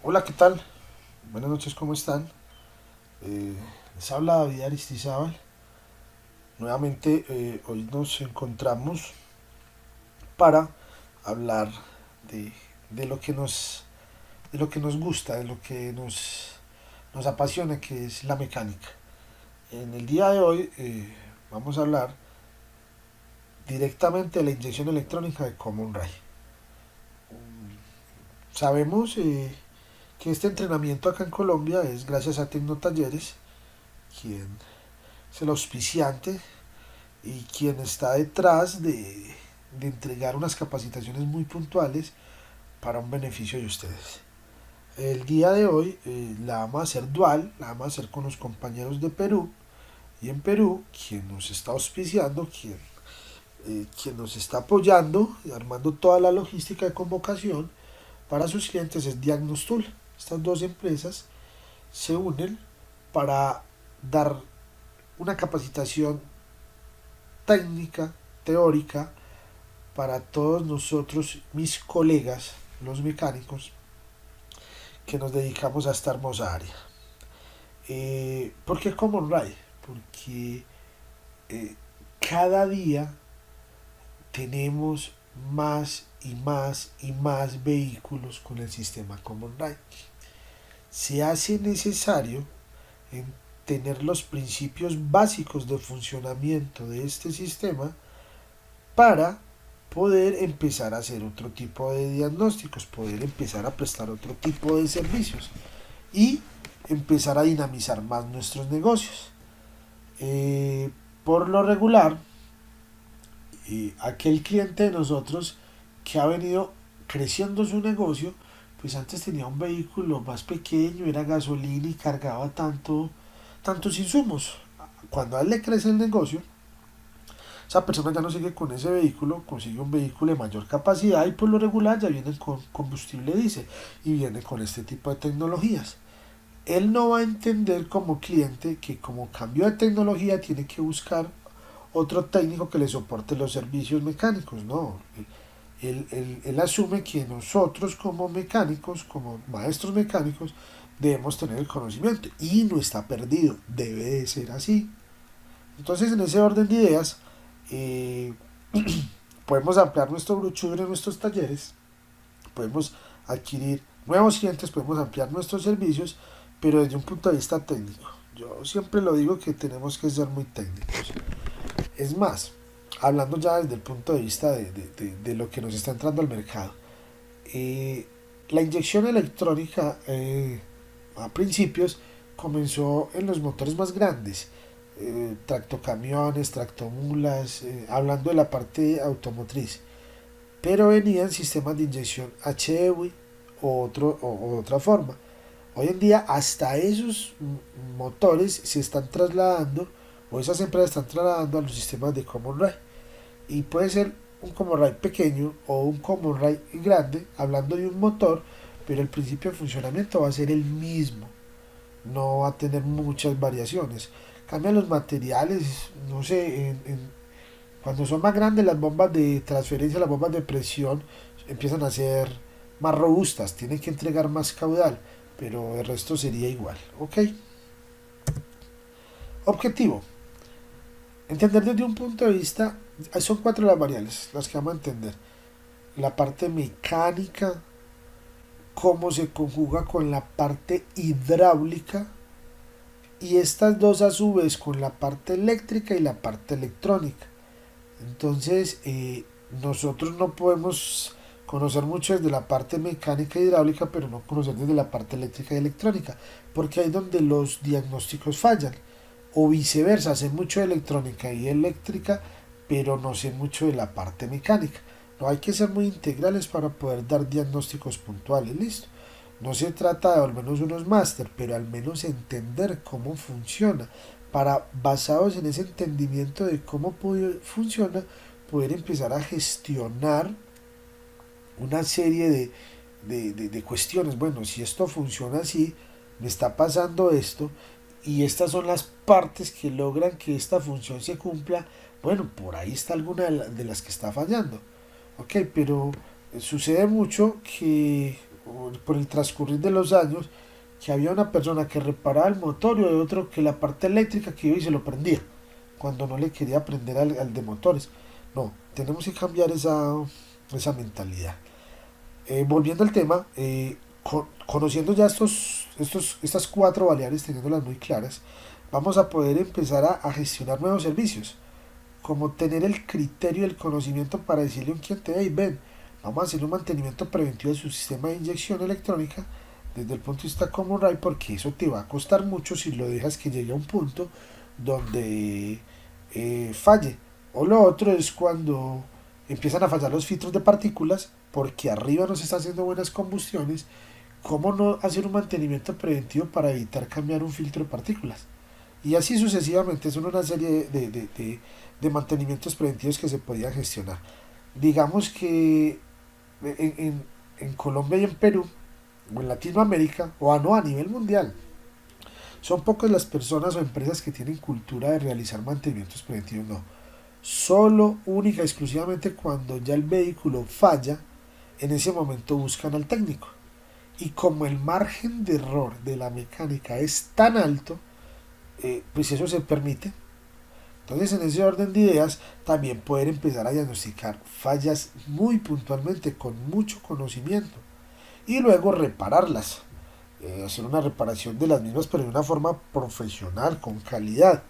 Hola, ¿qué tal? Buenas noches, ¿cómo están? Eh, Les habla David Aristizábal. Nuevamente, hoy nos encontramos para hablar de, de lo que de lo que nos gusta, de lo que nos apasiona, que es la mecánica. En el día de hoy vamos a hablar directamente de la inyección electrónica de Common Rail. Sabemos que este entrenamiento acá en Colombia es gracias a Tecnotalleres, quien es el auspiciante y quien está detrás de entregar unas capacitaciones muy puntuales para un beneficio de ustedes. El día de hoy la vamos a hacer dual, la vamos a hacer con los compañeros de Perú, y en Perú quien nos está auspiciando, quien nos está apoyando y armando toda la logística de convocación para sus clientes es Diagnostool. Estas dos empresas se unen para dar una capacitación técnica, teórica, para todos nosotros, mis colegas, los mecánicos, que nos dedicamos a esta hermosa área. ¿Por qué Common Rail? Porque eh, cada día tenemos más y más y más vehículos con el sistema Common Rail. Se hace necesario en tener los principios básicos de funcionamiento de este sistema para poder empezar a hacer otro tipo de diagnósticos, poder empezar a prestar otro tipo de servicios y empezar a dinamizar más nuestros negocios. Por lo regular, aquel cliente de nosotros que ha venido creciendo su negocio, pues antes tenía un vehículo más pequeño, era gasolina y cargaba tantos insumos. Cuando a él le crece el negocio, esa persona ya no sigue con ese vehículo, consigue un vehículo de mayor capacidad y por lo regular ya viene con combustible diésel y viene con este tipo de tecnologías. Él no va a entender como cliente que como cambio de tecnología tiene que buscar otro técnico que le soporte los servicios mecánicos. No, él asume que nosotros como mecánicos, como maestros mecánicos, debemos tener el conocimiento y no está perdido, debe de ser así. Entonces, en ese orden de ideas, eh, podemos ampliar nuestro brochure en nuestros talleres, podemos adquirir nuevos clientes, podemos ampliar nuestros servicios, pero desde un punto de vista técnico. Yo siempre lo digo que tenemos que ser muy técnicos. Es más, hablando ya desde el punto de vista de lo que nos está entrando al mercado, eh, la inyección electrónica a principios comenzó en los motores más grandes, tractocamiones, tractomulas, hablando de la parte automotriz, pero venían sistemas de inyección HEWI o otra forma. Hoy en día hasta esos motores se están trasladando o esas empresas están trasladando a los sistemas de Common Rail. Y puede ser un Common Rail pequeño o un Common Rail grande, hablando de un motor, pero el principio de funcionamiento va a ser el mismo. No va a tener muchas variaciones. Cambian los materiales, no sé, cuando son más grandes las bombas de transferencia, las bombas de presión empiezan a ser más robustas, tienen que entregar más caudal, pero el resto sería igual. ¿Ok? Objetivo. Entender desde un punto de vista, son cuatro las variables las que vamos a entender. La parte mecánica, cómo se conjuga con la parte hidráulica y estas dos a su vez con la parte eléctrica y la parte electrónica. Entonces, nosotros no podemos conocer mucho desde la parte mecánica e hidráulica, pero no conocer desde la parte eléctrica y electrónica, porque ahí es donde los diagnósticos fallan. O viceversa, sé mucho de electrónica y eléctrica, pero no sé mucho de la parte mecánica. No hay que ser muy integrales para poder dar diagnósticos puntuales, listo. No se trata de al menos unos máster, pero al menos entender cómo funciona, para basados en ese entendimiento de cómo funciona, poder empezar a gestionar una serie de cuestiones. Bueno, si esto funciona así, me está pasando esto, y estas son las partes que logran que esta función se cumpla. Bueno, por ahí está alguna de las que está fallando. Ok, pero sucede mucho que por el transcurrir de los años que había una persona que reparaba el motor y otro que la parte eléctrica que iba y se lo prendía cuando no le quería prender al de motores. No, tenemos que cambiar esa mentalidad. Volviendo al tema, conociendo ya estas cuatro variables, teniéndolas muy claras, vamos a poder empezar a gestionar nuevos servicios, como tener el criterio y el conocimiento para decirle a un cliente, hey, ven, vamos a hacer un mantenimiento preventivo de su sistema de inyección electrónica desde el punto de vista Common Rail, porque eso te va a costar mucho si lo dejas que llegue a un punto donde falle. O lo otro es cuando empiezan a fallar los filtros de partículas porque arriba no se está haciendo buenas combustiones. ¿Cómo no hacer un mantenimiento preventivo para evitar cambiar un filtro de partículas? Y así sucesivamente, son una serie de mantenimientos preventivos que se podían gestionar. Digamos que en Colombia y en Perú, o en Latinoamérica, o no, a nivel mundial, son pocas las personas o empresas que tienen cultura de realizar mantenimientos preventivos, no. Solo, única, exclusivamente cuando ya el vehículo falla, en ese momento buscan al técnico. Y como el margen de error de la mecánica es tan alto, pues eso se permite. Entonces, en ese orden de ideas, también poder empezar a diagnosticar fallas muy puntualmente, con mucho conocimiento, y luego repararlas. Hacer una reparación de las mismas, pero de una forma profesional, con calidad.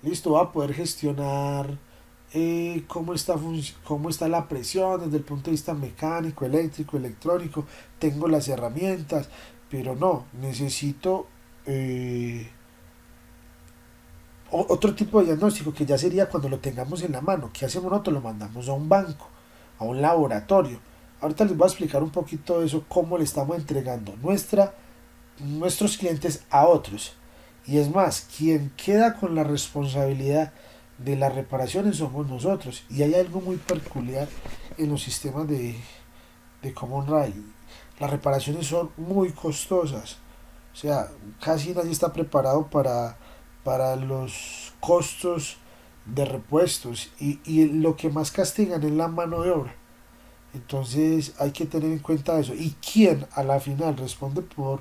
Listo, va a poder gestionar cómo está la presión desde el punto de vista mecánico, eléctrico, electrónico. Tengo las herramientas, pero no, necesito otro tipo de diagnóstico que ya sería cuando lo tengamos en la mano. ¿Qué hacemos nosotros? Lo mandamos a un banco, a un laboratorio. Ahorita les voy a explicar un poquito de eso, cómo le estamos entregando nuestros clientes a otros. Y es más, quien queda con la responsabilidad de las reparaciones somos nosotros. Y hay algo muy peculiar en los sistemas de Common Rail. Las reparaciones son muy costosas. O sea, casi nadie está preparado para los costos de repuestos. Y lo que más castigan es la mano de obra. Entonces hay que tener en cuenta eso. Y quién a la final responde por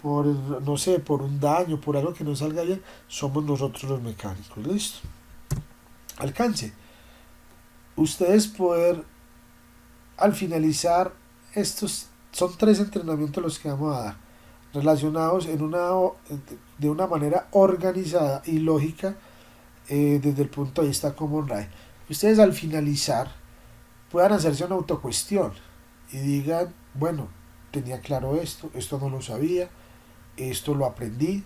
no sé, por un daño, por algo que no salga bien, somos nosotros los mecánicos. Listo. Alcance. Ustedes poder, al finalizar, estos son 3 entrenamientos los que vamos a dar, relacionados de una manera organizada y lógica, desde el punto de vista Common Rail. Ustedes al finalizar puedan hacerse una autocuestión y digan, bueno, tenía claro esto no lo sabía, esto lo aprendí,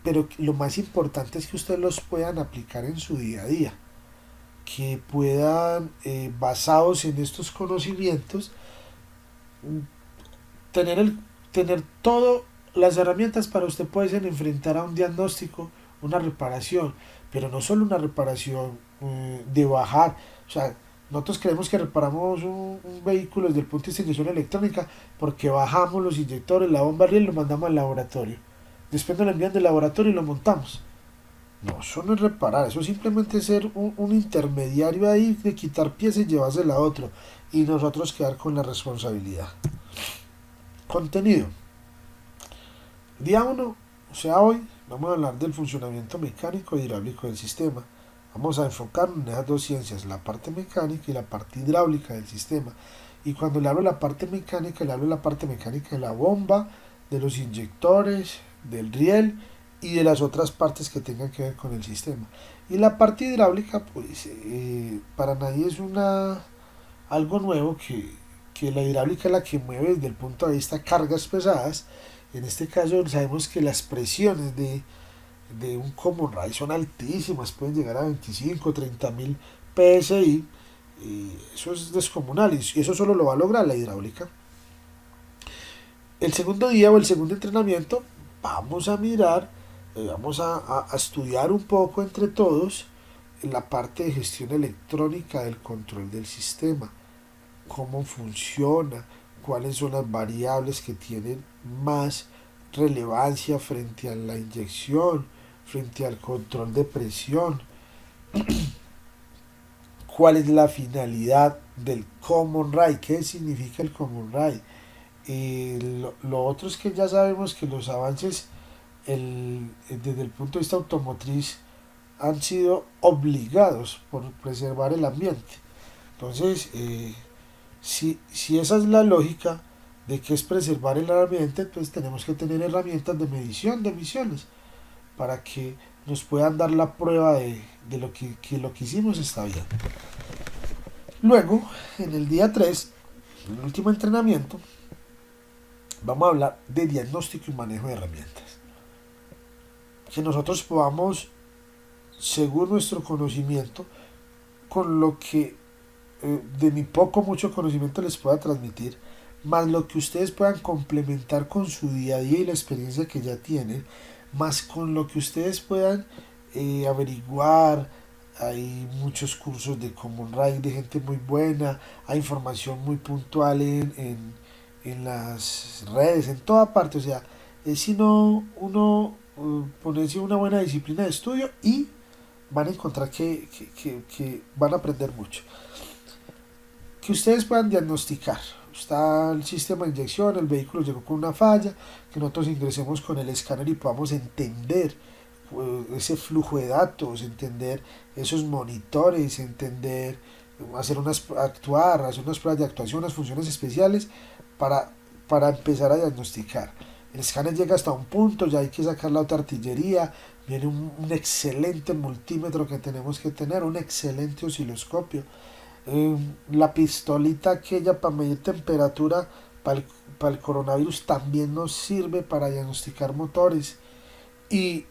pero lo más importante es que ustedes los puedan aplicar en su día a día, que puedan, basados en estos conocimientos, tener, tener todas las herramientas para usted poder enfrentar a un diagnóstico, una reparación, pero no solo una reparación de bajar, o sea, nosotros creemos que reparamos un vehículo desde el punto de vista de inyección electrónica porque bajamos los inyectores, la bomba riel y lo mandamos al laboratorio. Después nos lo envían del laboratorio y lo montamos. No, eso no es reparar, eso es simplemente ser un intermediario ahí de quitar piezas y llevársela a otro. Y nosotros quedar con la responsabilidad. Contenido. Día 1, o sea hoy, vamos a hablar del funcionamiento mecánico e hidráulico del sistema. Vamos a enfocarnos en esas dos ciencias, la parte mecánica y la parte hidráulica del sistema. Y cuando le hablo de la parte mecánica, le hablo de la parte mecánica de la bomba, de los inyectores, del riel y de las otras partes que tengan que ver con el sistema. Y la parte hidráulica, pues para nadie es algo nuevo, que la hidráulica es la que mueve desde el punto de vista cargas pesadas. En este caso sabemos que las presiones de un Common Rail son altísimas, pueden llegar a 25, 30 mil PSI, y eso es descomunal, y eso solo lo va a lograr la hidráulica. El segundo día o el segundo entrenamiento vamos a mirar, vamos a estudiar un poco entre todos la parte de gestión electrónica del control del sistema, cómo funciona, cuáles son las variables que tienen más relevancia frente a la inyección, frente al control de presión, cuál es la finalidad del Common Rail. ¿Qué significa el Common Rail? Lo otro es que ya sabemos que los avances desde el punto de vista automotriz han sido obligados por preservar el ambiente. Entonces, si esa es la lógica de que es preservar el ambiente, entonces tenemos que tener herramientas de medición de emisiones para que nos puedan dar la prueba de que lo que hicimos está bien. Luego, en el día 3, en el último entrenamiento, vamos a hablar de diagnóstico y manejo de herramientas. Que nosotros podamos, según nuestro conocimiento, con lo que de mi poco mucho conocimiento les pueda transmitir, más lo que ustedes puedan complementar con su día a día y la experiencia que ya tienen, más con lo que ustedes puedan averiguar. Hay muchos cursos de Common Rail de gente muy buena, hay información muy puntual en las redes, en toda parte. O sea, es sino uno ponerse una buena disciplina de estudio y van a encontrar que van a aprender mucho. Que ustedes puedan diagnosticar. Está el sistema de inyección, el vehículo llegó con una falla, que nosotros ingresemos con el escáner y podamos entender ese flujo de datos, entender esos monitores, entender, hacer hacer unas pruebas de actuación, unas funciones especiales para, para empezar a diagnosticar. El escáner llega hasta un punto, ya hay que sacar la otra artillería, viene un excelente multímetro que tenemos que tener, un excelente osciloscopio, la pistolita aquella para medir temperatura para el coronavirus también nos sirve para diagnosticar motores. Y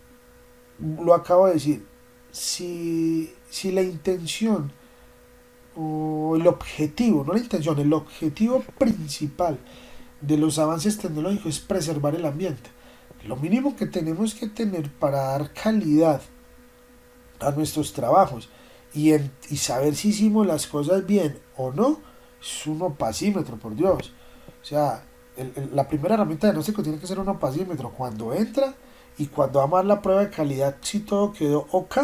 lo acabo de decir, si la intención o el objetivo, no la intención, el objetivo principal de los avances tecnológicos es preservar el ambiente, lo mínimo que tenemos que tener para dar calidad a nuestros trabajos y saber si hicimos las cosas bien o no, es un opacímetro, por Dios. O sea, la primera herramienta de diagnóstico tiene que ser un opacímetro. Cuando entra y cuando vamos a dar la prueba de calidad, si todo quedó ok,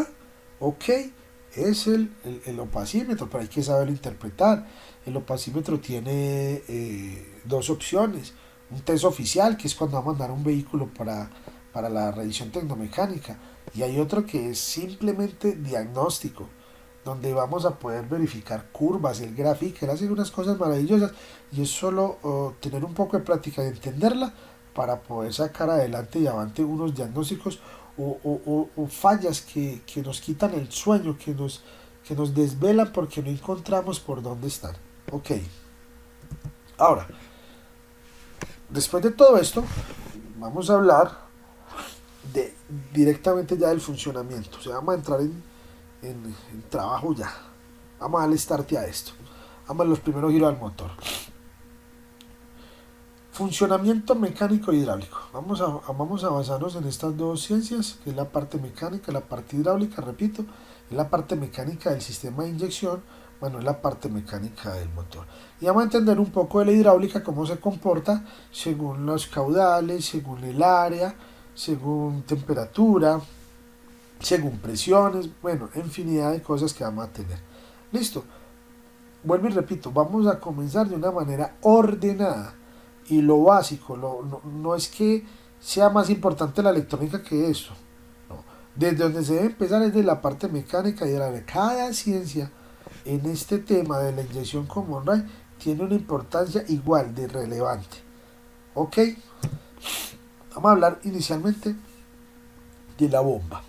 es el opacímetro, pero hay que saberlo interpretar. El opacímetro tiene dos opciones. Un test oficial, que es cuando vamos a mandar un vehículo para la revisión tecnomecánica. Y hay otro que es simplemente diagnóstico, donde vamos a poder verificar curvas, el gráfico, él hace unas cosas maravillosas y es solo tener un poco de práctica y entenderla para poder sacar adelante y avante unos diagnósticos o fallas que nos quitan el sueño, que nos desvelan porque no encontramos por dónde están. Ok, ahora, después de todo esto, vamos a hablar de directamente ya del funcionamiento. O sea, vamos a entrar en trabajo ya. Vamos a darle start a esto. Vamos a los primeros giros al motor. Funcionamiento mecánico e hidráulico. Vamos a basarnos en estas dos ciencias, que es la parte mecánica, la parte hidráulica, repito, es la parte mecánica del sistema de inyección, bueno, es la parte mecánica del motor. Y vamos a entender un poco de la hidráulica, cómo se comporta según los caudales, según el área, según temperatura, según presiones, bueno, infinidad de cosas que vamos a tener. Listo. Vuelvo y repito, vamos a comenzar de una manera ordenada. Y lo básico, no es que sea más importante la electrónica que eso. No. Desde donde se debe empezar es de la parte mecánica y de la de cada ciencia en este tema de la inyección Common Rail tiene una importancia igual de relevante. Ok, vamos a hablar inicialmente de la bomba.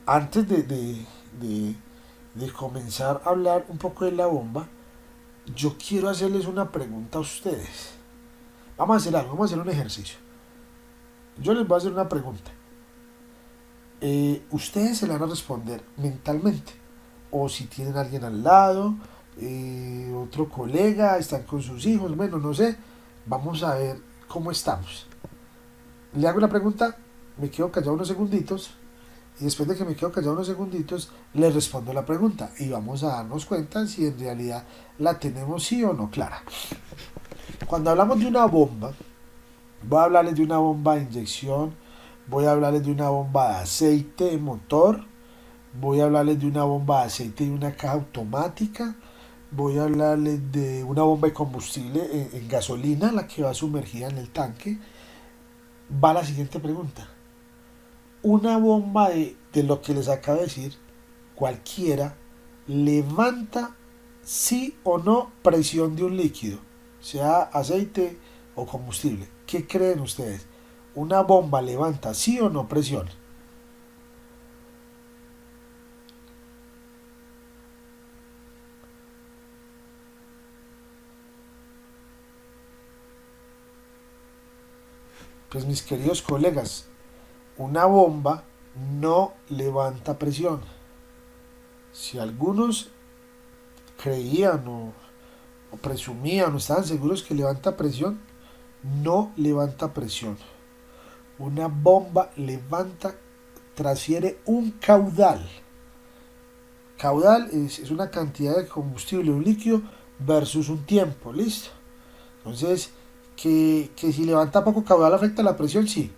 Antes de comenzar a hablar un poco de la bomba, yo quiero hacerles una pregunta a ustedes. Vamos a hacer algo, vamos a hacer un ejercicio. Yo les voy a hacer una pregunta. Ustedes se la van a responder mentalmente. O si tienen a alguien al lado, otro colega, están con sus hijos, bueno, no sé. Vamos a ver cómo estamos. Le hago la pregunta, me quedo callado unos segunditos y después de que me quedo callado unos segunditos le respondo la pregunta y vamos a darnos cuenta si en realidad la tenemos sí o no clara. Cuando hablamos de una bomba, voy a hablarles de una bomba de inyección, voy a hablarles de una bomba de aceite de motor, voy a hablarles de una bomba de aceite y una caja automática, voy a hablarles de una bomba de combustible en gasolina, la que va sumergida en el tanque. Va la siguiente pregunta. Una bomba de lo que les acabo de decir, cualquiera, levanta sí o no presión de un líquido, sea aceite o combustible. ¿Qué creen ustedes? ¿Una bomba levanta sí o no presión? Pues mis queridos colegas, una bomba no levanta presión. Si algunos creían o presumían o estaban seguros que levanta presión, no levanta presión. Una bomba levanta, transfiere un caudal. Caudal es una cantidad de combustible, un líquido, versus un tiempo, ¿listo? Entonces, que si levanta poco caudal afecta la presión, sí.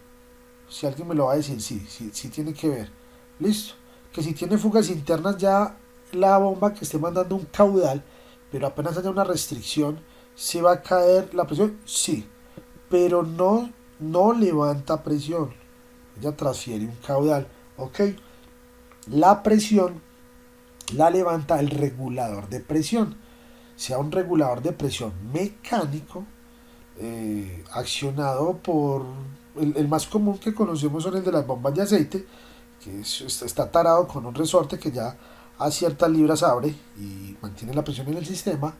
Si alguien me lo va a decir, sí, sí, sí tiene que ver. ¿Listo? Que si tiene fugas internas ya la bomba que esté mandando un caudal, pero apenas haya una restricción, ¿se va a caer la presión? Sí, pero no levanta presión. Ella transfiere un caudal. ¿Ok? La presión la levanta el regulador de presión. Sea un regulador de presión mecánico accionado por el más común que conocemos son el de las bombas de aceite, que está tarado con un resorte que ya a ciertas libras abre y mantiene la presión en el sistema.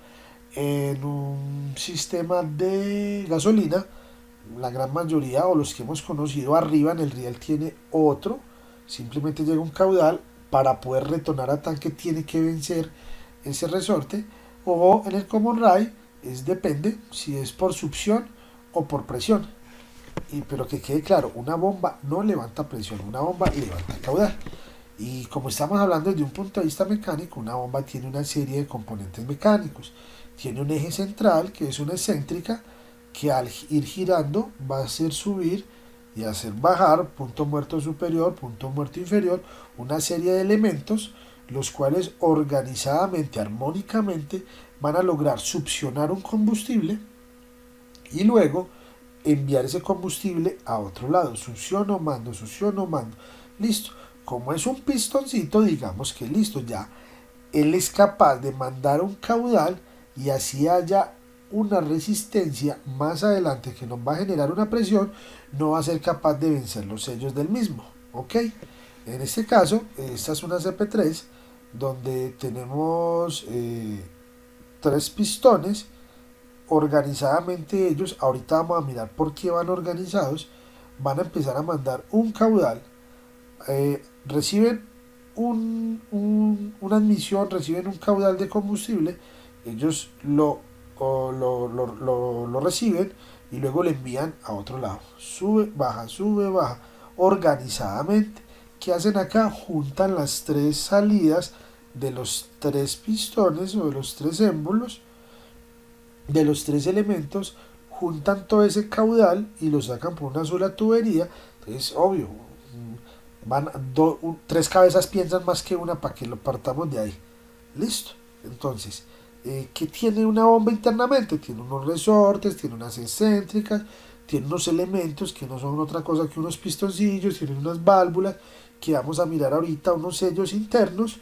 En un sistema de gasolina, la gran mayoría o los que hemos conocido arriba en el riel tiene otro, simplemente llega un caudal, para poder retornar a tanque tiene que vencer ese resorte, o en el common rail depende si es por succión o por presión. Pero que quede claro, una bomba no levanta presión, una bomba levanta caudal. Y como estamos hablando desde un punto de vista mecánico, una bomba tiene una serie de componentes mecánicos. Tiene un eje central, que es una excéntrica, que al ir girando va a hacer subir y hacer bajar, punto muerto superior, punto muerto inferior, una serie de elementos, los cuales organizadamente, armónicamente, van a lograr succionar un combustible y luego enviar ese combustible a otro lado. Succiono, mando, succiono, mando. Listo. Como es un pistoncito, digamos que listo, ya él es capaz de mandar un caudal y así haya una resistencia más adelante que nos va a generar una presión, no va a ser capaz de vencer los sellos del mismo. ¿Ok? En este caso, esta es una CP3 donde tenemos tres pistones organizadamente. Ellos, ahorita vamos a mirar por qué van organizados, van a empezar a mandar un caudal, reciben una admisión, reciben un caudal de combustible, ellos lo reciben y luego le envían a otro lado. Sube, baja, organizadamente. ¿Qué hacen acá? Juntan las tres salidas de los tres pistones o de los tres émbolos, de los tres elementos, juntan todo ese caudal y lo sacan por una sola tubería. Entonces, obvio, van tres cabezas piensan más que una para que lo partamos de ahí. Listo. Entonces, ¿qué tiene una bomba internamente? Tiene unos resortes, tiene unas excéntricas, tiene unos elementos que no son otra cosa que unos pistoncillos, tienen unas válvulas que vamos a mirar ahorita, unos sellos internos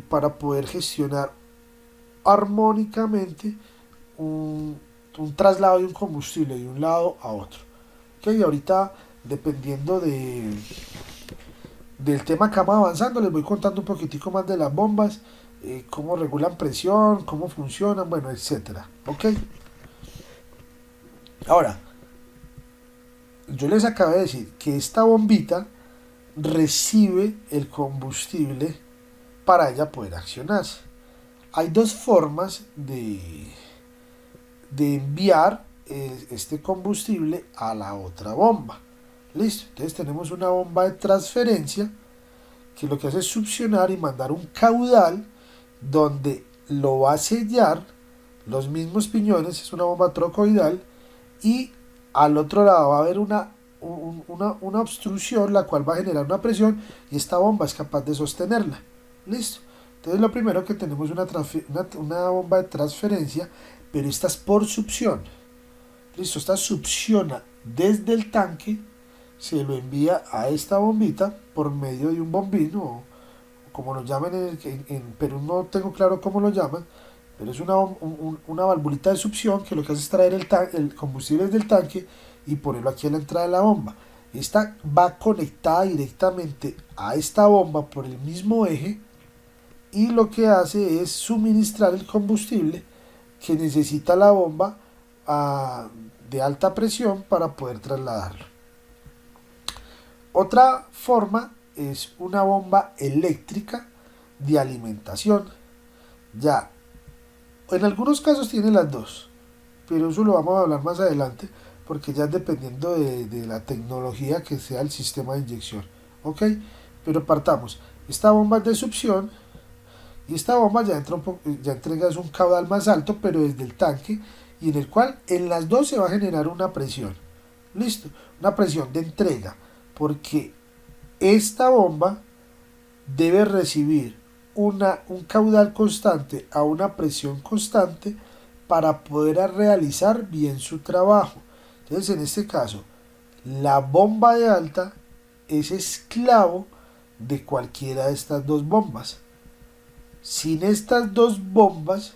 para poder gestionar armónicamente un traslado de un combustible de un lado a otro. Ok, y ahorita, dependiendo del tema que vamos avanzando, les voy contando un poquitico más de las bombas, cómo regulan presión, cómo funcionan, bueno, etcétera. Ok. Ahora, yo les acabo de decir que esta bombita recibe el combustible para ella poder accionarse. Hay dos formas de enviar este combustible a la otra bomba. Listo, entonces tenemos una bomba de transferencia que lo que hace es succionar y mandar un caudal donde lo va a sellar los mismos piñones, es una bomba trocoidal, y al otro lado va a haber una una obstrucción, la cual va a generar una presión y esta bomba es capaz de sostenerla. ¿Listo? Entonces lo primero que tenemos es una bomba de transferencia, pero esta es por succión. ¿Listo? Esta succiona desde el tanque, se lo envía a esta bombita por medio de un bombín o como lo llaman en Perú, no tengo claro cómo lo llaman, pero es una valvulita de succión que lo que hace es traer el combustible del tanque y ponerlo aquí en la entrada de la bomba. Esta va conectada directamente a esta bomba por el mismo eje y lo que hace es suministrar el combustible que necesita la bomba de alta presión para poder trasladarlo. Otra forma es una bomba eléctrica de alimentación. Ya, en algunos casos tiene las dos, pero eso lo vamos a hablar más adelante porque ya es dependiendo de la tecnología que sea el sistema de inyección. ¿Ok? Pero partamos. Esta bomba es de succión y esta bomba ya entrega un caudal más alto, pero desde el tanque, y en el cual en las dos se va a generar una presión. ¿Listo? Una presión de entrega, porque esta bomba debe recibir un caudal constante a una presión constante para poder realizar bien su trabajo. Entonces, en este caso, la bomba de alta es esclavo de cualquiera de estas dos bombas. Sin estas dos bombas,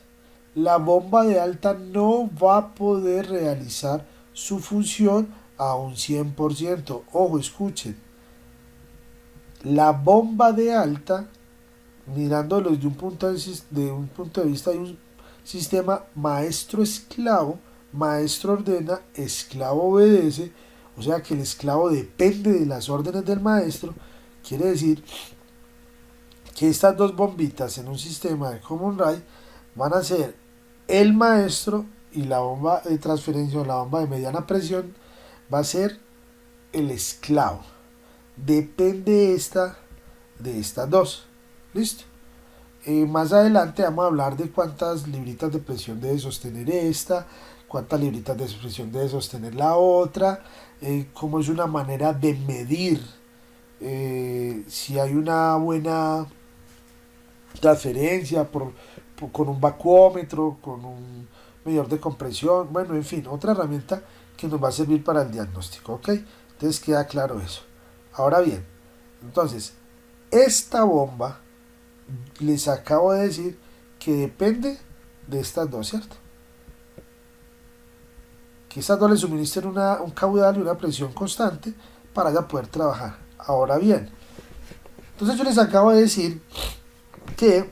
la bomba de alta no va a poder realizar su función a un 100%. Ojo, escuchen. La bomba de alta, mirándolo desde un punto de vista de un sistema maestro-esclavo, maestro ordena, esclavo obedece, o sea que el esclavo depende de las órdenes del maestro, quiere decir que estas dos bombitas en un sistema de Common Rail van a ser el maestro y la bomba de transferencia o la bomba de mediana presión va a ser el esclavo. Depende de estas dos. ¿Listo? Más adelante vamos a hablar de cuántas libritas de presión debe sostener esta, cuántas libritas de presión debe sostener la otra, cómo es una manera de medir si hay una buena transferencia con un vacuómetro, con un medidor de compresión, bueno, en fin, otra herramienta que nos va a servir para el diagnóstico, ¿ok? Entonces queda claro eso. Ahora bien, entonces, esta bomba, les acabo de decir que depende de estas dos, ¿cierto? Que estas dos le suministren un caudal y una presión constante para ya poder trabajar. Ahora bien, entonces yo les acabo de decir que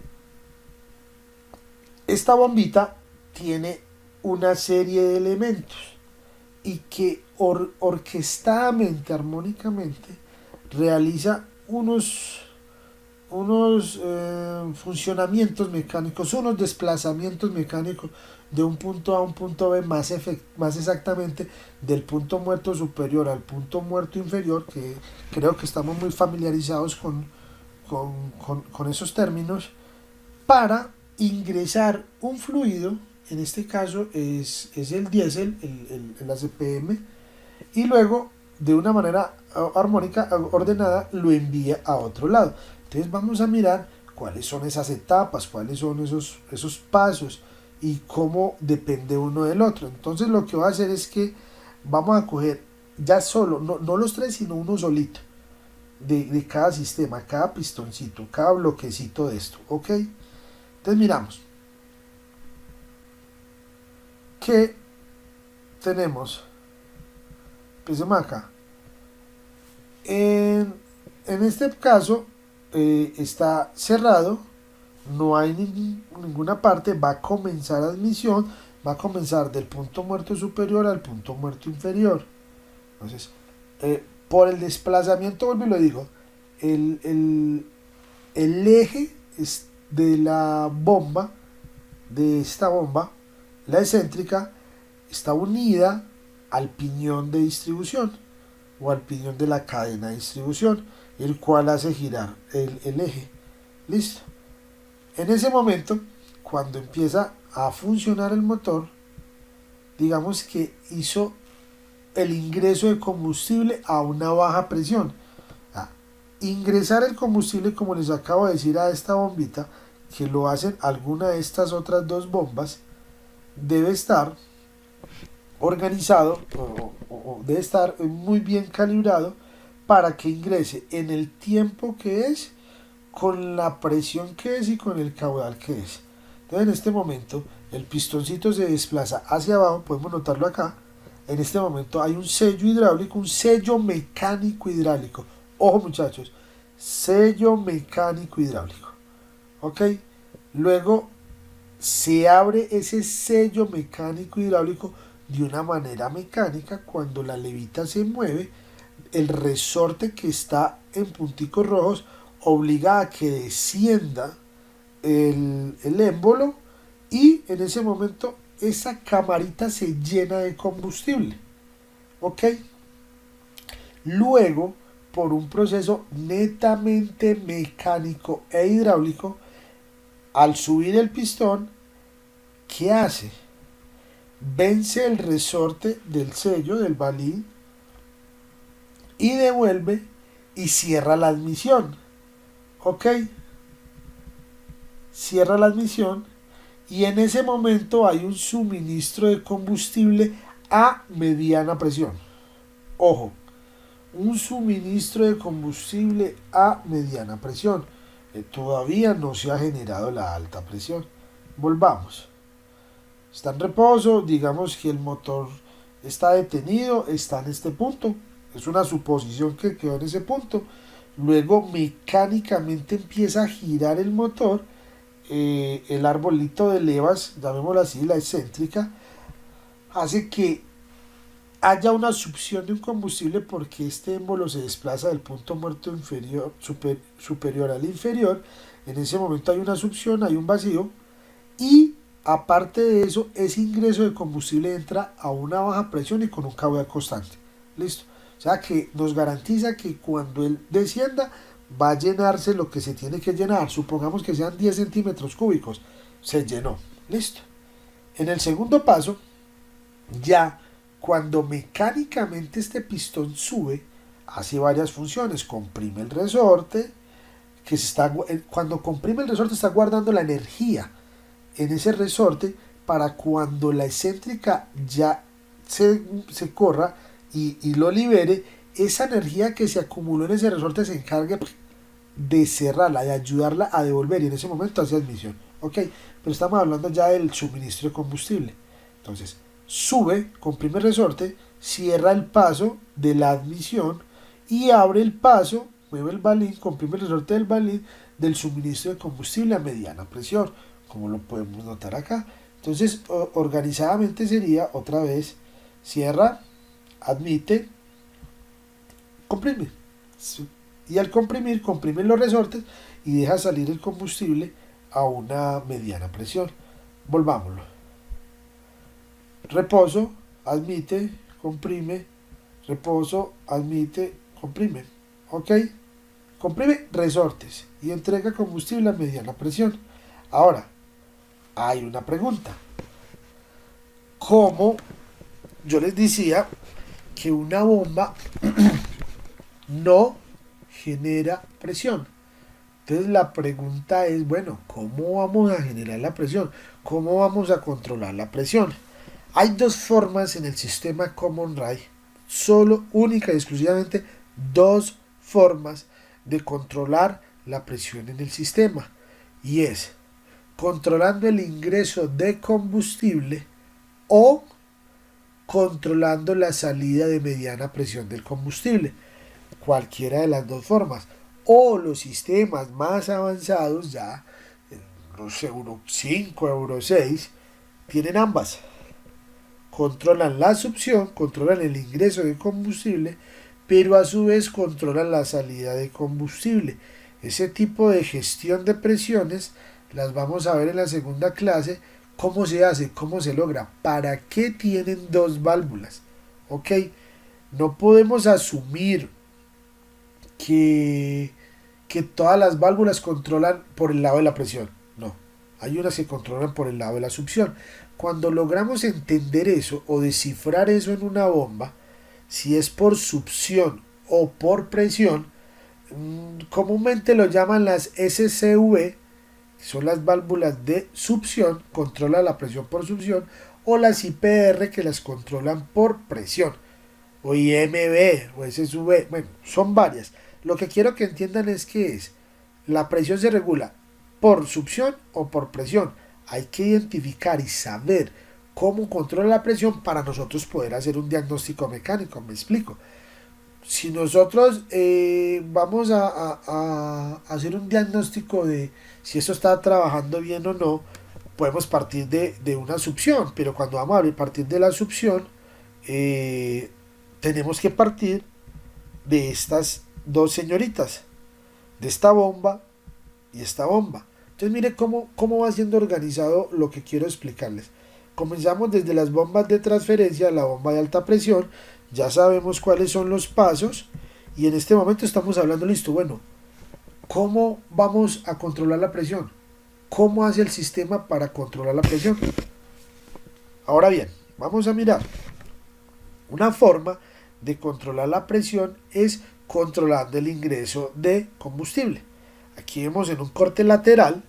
esta bombita tiene una serie de elementos y que orquestadamente, armónicamente, realiza unos funcionamientos mecánicos, unos desplazamientos mecánicos de un punto A a un punto B, más exactamente del punto muerto superior al punto muerto inferior, que creo que estamos muy familiarizados con esos términos, para ingresar un fluido, en este caso es el diésel, el ACPM, y luego de una manera armónica, ordenada, lo envía a otro lado. Entonces vamos a mirar cuáles son esas etapas, cuáles son esos pasos y cómo depende uno del otro. Entonces lo que voy a hacer es que vamos a coger ya solo, no los tres, sino uno solito, de cada sistema, cada pistoncito, cada bloquecito de esto, ¿ok? Entonces miramos que tenemos, empecemos acá. En este caso está cerrado, no hay ninguna parte, va a comenzar admisión, va a comenzar del punto muerto superior al punto muerto inferior. Entonces, por el desplazamiento, vuelvo y lo digo, el eje de la bomba, de esta bomba, la excéntrica, está unida al piñón de distribución o al piñón de la cadena de distribución, el cual hace girar el eje. Listo. En ese momento, cuando empieza a funcionar el motor, digamos que hizo el ingreso de combustible a una baja presión. Ingresar el combustible, como les acabo de decir, a esta bombita, que lo hacen alguna de estas otras dos bombas, debe estar organizado o debe estar muy bien calibrado para que ingrese en el tiempo que es, con la presión que es y con el caudal que es. Entonces en este momento el pistoncito se desplaza hacia abajo, podemos notarlo acá. En este momento hay un sello hidráulico, un sello mecánico hidráulico. Ojo muchachos, sello mecánico hidráulico. Ok, luego se abre ese sello mecánico hidráulico de una manera mecánica. Cuando la levita se mueve, el resorte que está en punticos rojos obliga a que descienda el émbolo, y en ese momento esa camarita se llena de combustible. Ok, luego, por un proceso netamente mecánico e hidráulico, al subir el pistón, ¿qué hace? Vence el resorte del sello del balín y devuelve y cierra la admisión. Ok, cierra la admisión, y en ese momento hay un suministro de combustible a mediana presión. Ojo, un suministro de combustible a mediana presión. Todavía no se ha generado la alta presión. Volvamos. Está en reposo, digamos que el motor está detenido, está en este punto. Es una suposición que quedó en ese punto. Luego mecánicamente empieza a girar el motor. El arbolito de levas, llamémoslo así, la excéntrica, hace que haya una succión de un combustible, porque este émbolo se desplaza del punto muerto inferior, superior al inferior. En ese momento hay una succión, hay un vacío, y aparte de eso, ese ingreso de combustible entra a una baja presión y con un caudal constante. Listo. O sea que nos garantiza que cuando él descienda va a llenarse lo que se tiene que llenar. Supongamos que sean 10 centímetros cúbicos. Se llenó. Listo. En el segundo paso, ya cuando mecánicamente este pistón sube, hace varias funciones. Comprime el resorte, que se está, cuando comprime el resorte está guardando la energía en ese resorte para cuando la excéntrica ya se corra y lo libere, esa energía que se acumuló en ese resorte se encargue de cerrarla, de ayudarla a devolver, y en ese momento hace admisión. Ok, pero estamos hablando ya del suministro de combustible. Entonces, sube, comprime el resorte, cierra el paso de la admisión y abre el paso, mueve el balín, comprime el resorte del balín del suministro de combustible a mediana presión, como lo podemos notar acá. Entonces, organizadamente sería otra vez: cierra, admite, comprime. Y al comprimir, comprime los resortes y deja salir el combustible a una mediana presión. Volvámoslo. Reposo, admite, comprime, reposo, admite, comprime. ¿Ok? Comprime resortes y entrega combustible a mediana presión. Ahora, hay una pregunta. ¿Cómo? Yo les decía que una bomba no genera presión. Entonces la pregunta es, bueno, ¿cómo vamos a generar la presión? ¿Cómo vamos a controlar la presión? Hay dos formas en el sistema Common Rail, solo, única y exclusivamente dos formas de controlar la presión en el sistema, y es controlando el ingreso de combustible o controlando la salida de mediana presión del combustible. Cualquiera de las dos formas, o los sistemas más avanzados ya, no sé, Euro 5, Euro 6, tienen ambas. Controlan la succión, controlan el ingreso de combustible, pero a su vez controlan la salida de combustible. Ese tipo de gestión de presiones las vamos a ver en la segunda clase. ¿Cómo se hace? ¿Cómo se logra? ¿Para qué tienen dos válvulas? ¿Ok? No podemos asumir que todas las válvulas controlan por el lado de la presión. No, hay unas que controlan por el lado de la succión. Cuando logramos entender eso o descifrar eso en una bomba, si es por succión o por presión, comúnmente lo llaman las SCV, que son las válvulas de succión, controla la presión por succión, o las IPR, que las controlan por presión, o IMB o SSV, bueno, son varias. Lo que quiero que entiendan es que la presión se regula por succión o por presión. Hay que identificar y saber cómo controla la presión para nosotros poder hacer un diagnóstico mecánico. Me explico. Si nosotros vamos a hacer un diagnóstico de si esto está trabajando bien o no, podemos partir de una succión, pero cuando vamos a partir de la succión, tenemos que partir de estas dos señoritas, de esta bomba y esta bomba. Entonces mire cómo va siendo organizado lo que quiero explicarles. Comenzamos desde las bombas de transferencia, la bomba de alta presión, ya sabemos cuáles son los pasos y en este momento estamos hablando, listo, bueno, ¿cómo vamos a controlar la presión? ¿Cómo hace el sistema para controlar la presión? Ahora bien, vamos a mirar. Una forma de controlar la presión es controlando el ingreso de combustible. Aquí vemos en un corte lateral,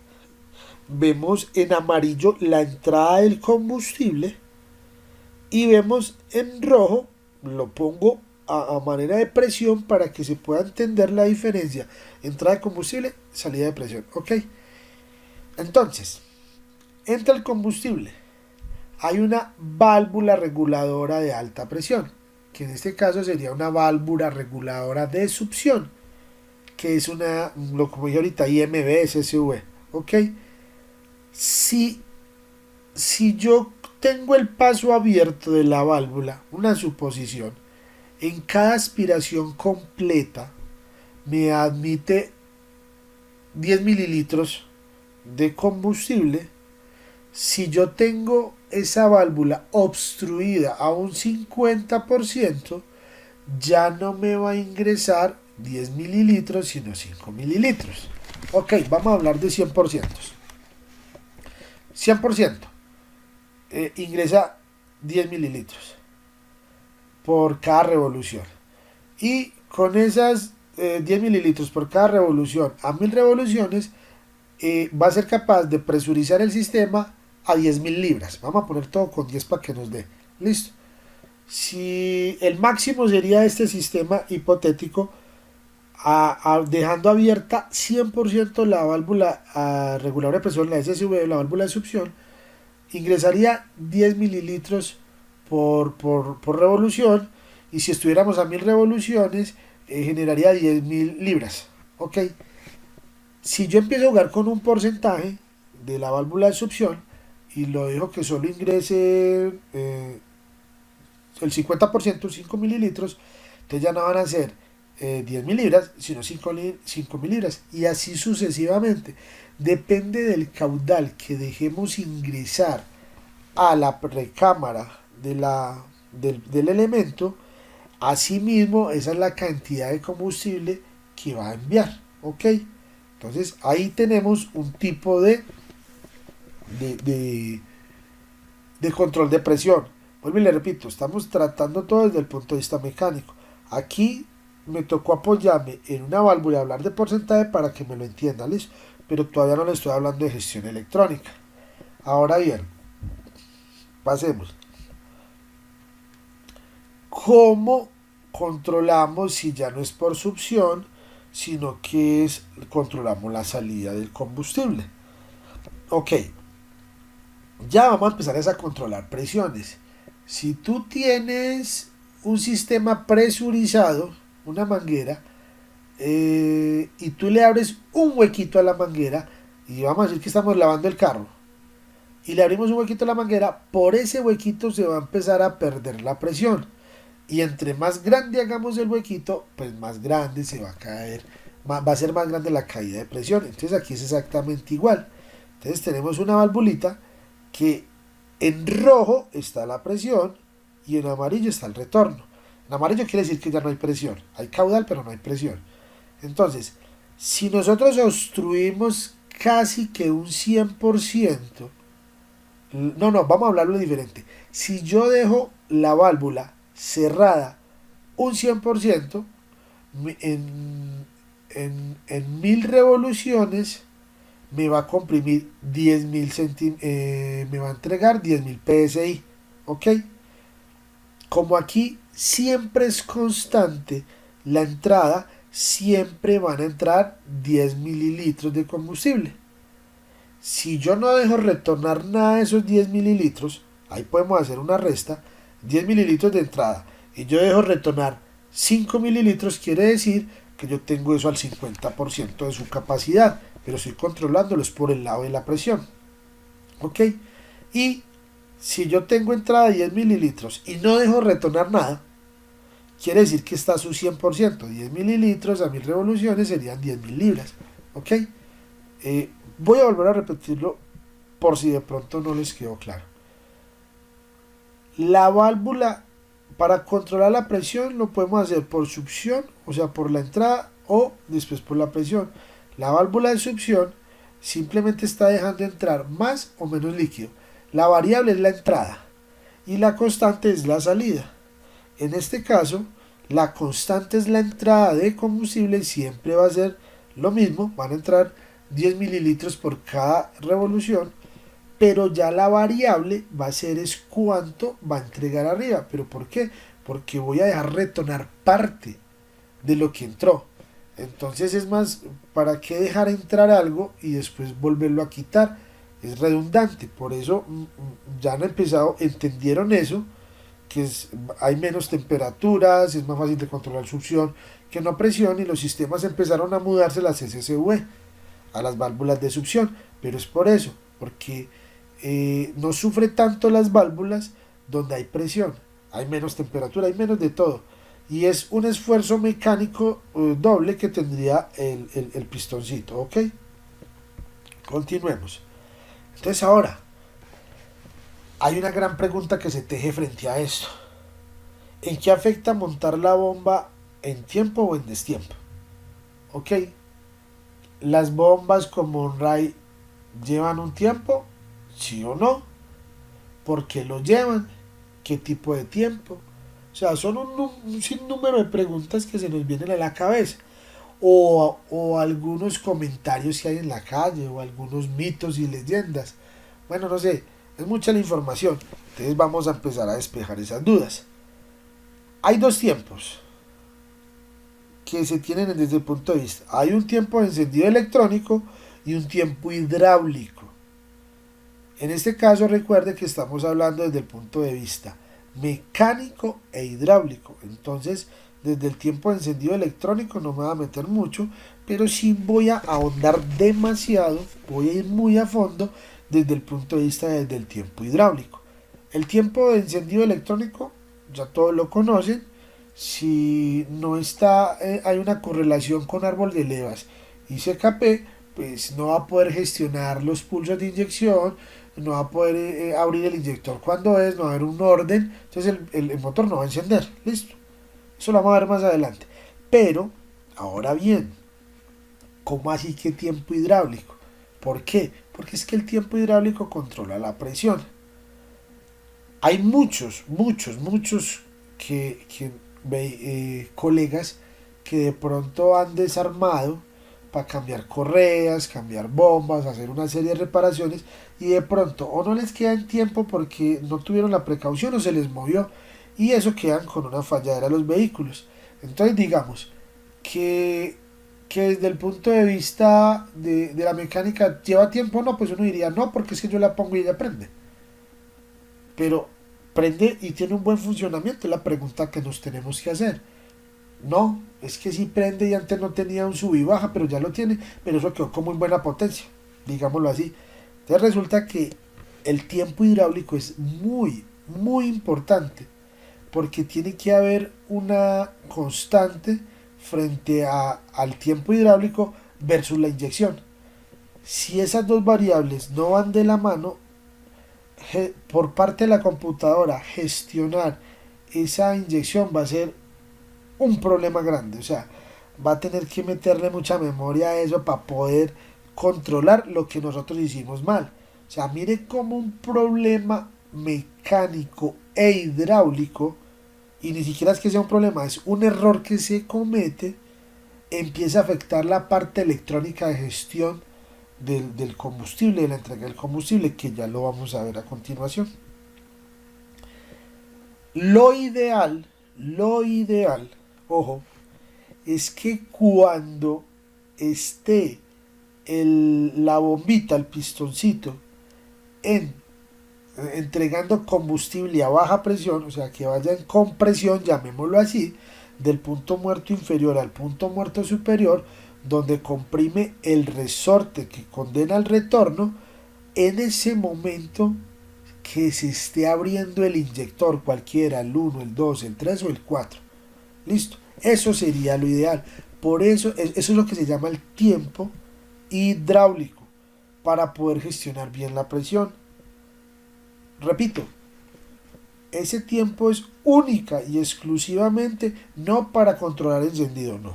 vemos en amarillo la entrada del combustible y vemos en rojo, lo pongo a manera de presión para que se pueda entender la diferencia, entrada de combustible, salida de presión, ¿ok? Entonces, entra el combustible, hay una válvula reguladora de alta presión, que en este caso sería una válvula reguladora de succión, que es una, como dije ahorita, IMB, SSV, ¿ok? Si yo tengo el paso abierto de la válvula, una suposición, en cada aspiración completa me admite 10 mililitros de combustible. Si yo tengo esa válvula obstruida a un 50%, ya no me va a ingresar 10 mililitros, sino 5 mililitros. Ok, vamos a hablar de 100%. 100%. Ingresa 10 mililitros por cada revolución. Y con esas 10 mililitros por cada revolución a 1000 revoluciones, va a ser capaz de presurizar el sistema a 10.000 libras. Vamos a poner todo con 10 para que nos dé. Listo. Si el máximo sería este sistema hipotético, dejando abierta 100% la válvula reguladora de presión, la SSV, la válvula de succión, ingresaría 10 mililitros por revolución, y si estuviéramos a 1000 revoluciones, generaría 10.000 libras. Ok. Si yo empiezo a jugar con un porcentaje de la válvula de succión y lo dejo que solo ingrese el 50%, 5 mililitros, entonces ya no van a ser 10.000 libras, sino 5 mil libras, y así sucesivamente. Depende del caudal que dejemos ingresar a la recámara del elemento. Asimismo, esa es la cantidad de combustible que va a enviar. ¿Ok? Entonces ahí tenemos un tipo de control de presión. Vuelvo y le repito, estamos tratando todo desde el punto de vista mecánico. Aquí me tocó apoyarme en una válvula y hablar de porcentaje para que me lo entiendan, ¿listo? Pero todavía no le estoy hablando de gestión electrónica. Ahora bien, pasemos. ¿Cómo controlamos si ya no es por succión, sino que controlamos la salida del combustible? Ok, ya vamos a empezar a controlar presiones. Si tú tienes un sistema presurizado, una manguera, y tú le abres un huequito a la manguera, y vamos a decir que estamos lavando el carro, y le abrimos un huequito a la manguera, por ese huequito se va a empezar a perder la presión. Y entre más grande hagamos el huequito, pues más grande se va a caer, va a ser más grande la caída de presión. Entonces aquí es exactamente igual. Entonces tenemos una valvulita que en rojo está la presión y en amarillo está el retorno. En amarillo quiere decir que ya no hay presión. Hay caudal, pero no hay presión. Entonces, si nosotros obstruimos casi que un 100%, no, vamos a hablarlo diferente. Si yo dejo la válvula cerrada un 100%, en 1000 revoluciones me va a comprimir 10.000 me va a entregar 10.000 psi, ¿ok? Como aquí siempre es constante la entrada, siempre van a entrar 10 mililitros de combustible. Si yo no dejo retornar nada de esos 10 mililitros, ahí podemos hacer una resta, 10 mililitros de entrada, y yo dejo retornar 5 mililitros, quiere decir que yo tengo eso al 50% de su capacidad, pero estoy controlándolos por el lado de la presión. ¿Ok? Y si yo tengo entrada de 10 mililitros y no dejo retornar nada, quiere decir que está a su 100%. 10 mililitros a 1000 revoluciones serían 10.000 libras. ¿Ok? Voy a volver a repetirlo por si de pronto no les quedó claro. La válvula, para controlar la presión, lo podemos hacer por succión, o sea, por la entrada, o después por la presión. La válvula de succión simplemente está dejando entrar más o menos líquido. La variable es la entrada y la constante es la salida. En este caso, la constante es la entrada de combustible, siempre va a ser lo mismo, van a entrar 10 mililitros por cada revolución, pero ya la variable va a ser es cuánto va a entregar arriba. ¿Pero por qué? Porque voy a dejar retornar parte de lo que entró. Entonces es más, ¿para qué dejar entrar algo y después volverlo a quitar? Es redundante. Por eso ya han empezado, entendieron eso, que hay menos temperaturas, es más fácil de controlar succión que no presión, y los sistemas empezaron a mudarse a las SSV, a las válvulas de succión. Pero es por eso, porque no sufre tanto las válvulas donde hay presión, hay menos temperatura, hay menos de todo, y es un esfuerzo mecánico doble que tendría el pistoncito. ¿Ok? Continuemos. Entonces ahora hay una gran pregunta que se teje frente a esto: ¿en qué afecta montar la bomba en tiempo o en destiempo? ¿Ok? Las bombas como Monray llevan un tiempo, sí o no, por qué lo llevan, qué tipo de tiempo. O sea, son un sinnúmero de preguntas que se nos vienen a la cabeza. O algunos comentarios que hay en la calle, o algunos mitos y leyendas. Bueno, no sé, es mucha la información. Entonces vamos a empezar a despejar esas dudas. Hay dos tiempos que se tienen desde el punto de vista. Hay un tiempo de encendido electrónico y un tiempo hidráulico. En este caso recuerde que estamos hablando desde el punto de vista mecánico e hidráulico. Entonces, desde el tiempo de encendido electrónico no me voy a meter mucho, pero sí voy a ahondar demasiado, voy a ir muy a fondo desde el punto de vista del tiempo hidráulico. El tiempo de encendido electrónico ya todos lo conocen. Si no está, hay una correlación con árbol de levas y CKP, pues no va a poder gestionar los pulsos de inyección, no va a poder abrir el inyector cuando es, no va a haber un orden, entonces el motor no va a encender. Listo. Eso lo vamos a ver más adelante. Pero, ahora bien, ¿cómo así que tiempo hidráulico? ¿Por qué? Porque es que el tiempo hidráulico controla la presión. Hay muchos colegas que de pronto han desarmado para cambiar correas, cambiar bombas, hacer una serie de reparaciones, y de pronto o no les queda en tiempo porque no tuvieron la precaución o se les movió, y eso quedan con una falladera los vehículos. Entonces digamos que desde el punto de vista de la mecánica lleva tiempo, no, pues uno diría no, porque es que yo la pongo y ella prende. Pero prende y tiene un buen funcionamiento, es la pregunta que nos tenemos que hacer. No, es que sí prende y antes no tenía un sub y baja, pero ya lo tiene, pero eso quedó con muy buena potencia, digámoslo así. Entonces resulta que el tiempo hidráulico es muy importante, porque tiene que haber una constante frente al tiempo hidráulico versus la inyección. Si esas dos variables no van de la mano, por parte de la computadora gestionar esa inyección va a ser un problema grande. O sea, va a tener que meterle mucha memoria a eso para poder controlar lo que nosotros hicimos mal. O sea, mire cómo un problema mecánico e hidráulico y ni siquiera es que sea un problema, es un error que se comete, empieza a afectar la parte electrónica de gestión del combustible, de la entrega del combustible, que ya lo vamos a ver a continuación. Lo ideal, ojo, es que cuando esté la bombita, el pistoncito, entregando combustible a baja presión, o sea que vaya en compresión, llamémoslo así, del punto muerto inferior al punto muerto superior, donde comprime el resorte que condena al retorno, en ese momento que se esté abriendo el inyector, cualquiera, el 1, el 2, el 3 o el 4. Listo, eso sería lo ideal. Por eso, eso es lo que se llama el tiempo hidráulico, para poder gestionar bien la presión. Repito, ese tiempo es única y exclusivamente no para controlar encendido, no.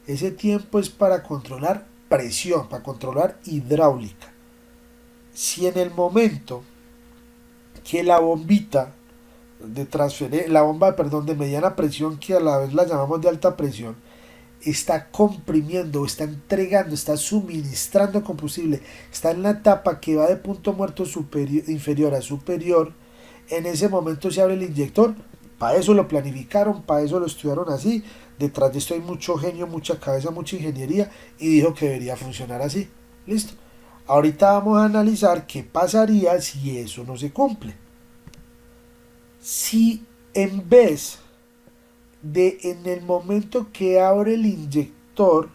Ese tiempo es para controlar presión, para controlar hidráulica. Si en el momento que la bombita de transferencia, la bomba, perdón, de mediana presión, que a la vez la llamamos de alta presión, está comprimiendo, está entregando, está suministrando combustible, está en la etapa que va de punto muerto superior, inferior a superior, en ese momento se abre el inyector. Para eso lo planificaron, para eso lo estudiaron así. Detrás de esto hay mucho genio, mucha cabeza, mucha ingeniería, y dijo que debería funcionar así. Listo. Ahorita vamos a analizar qué pasaría si eso no se cumple. Si en vez de en el momento que abre el inyector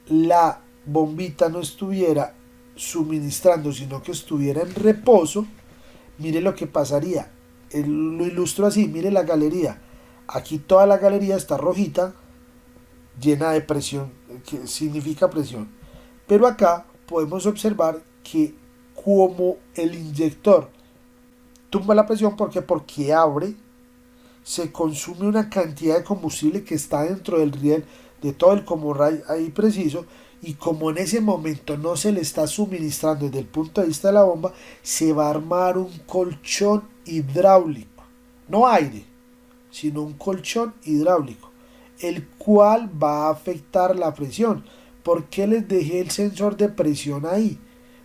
la bombita no estuviera suministrando, sino que estuviera en reposo, mire lo que pasaría. Lo ilustro así, mire la galería. Aquí toda la galería está rojita, llena de presión, que significa presión. Pero acá podemos observar que como el inyector tumba la presión, porque abre, se consume una cantidad de combustible que está dentro del riel de todo el comorray ahí preciso, y como en ese momento no se le está suministrando desde el punto de vista de la bomba, se va a armar un colchón hidráulico, no aire, sino un colchón hidráulico, el cual va a afectar la presión. ¿Por qué les dejé el sensor de presión ahí?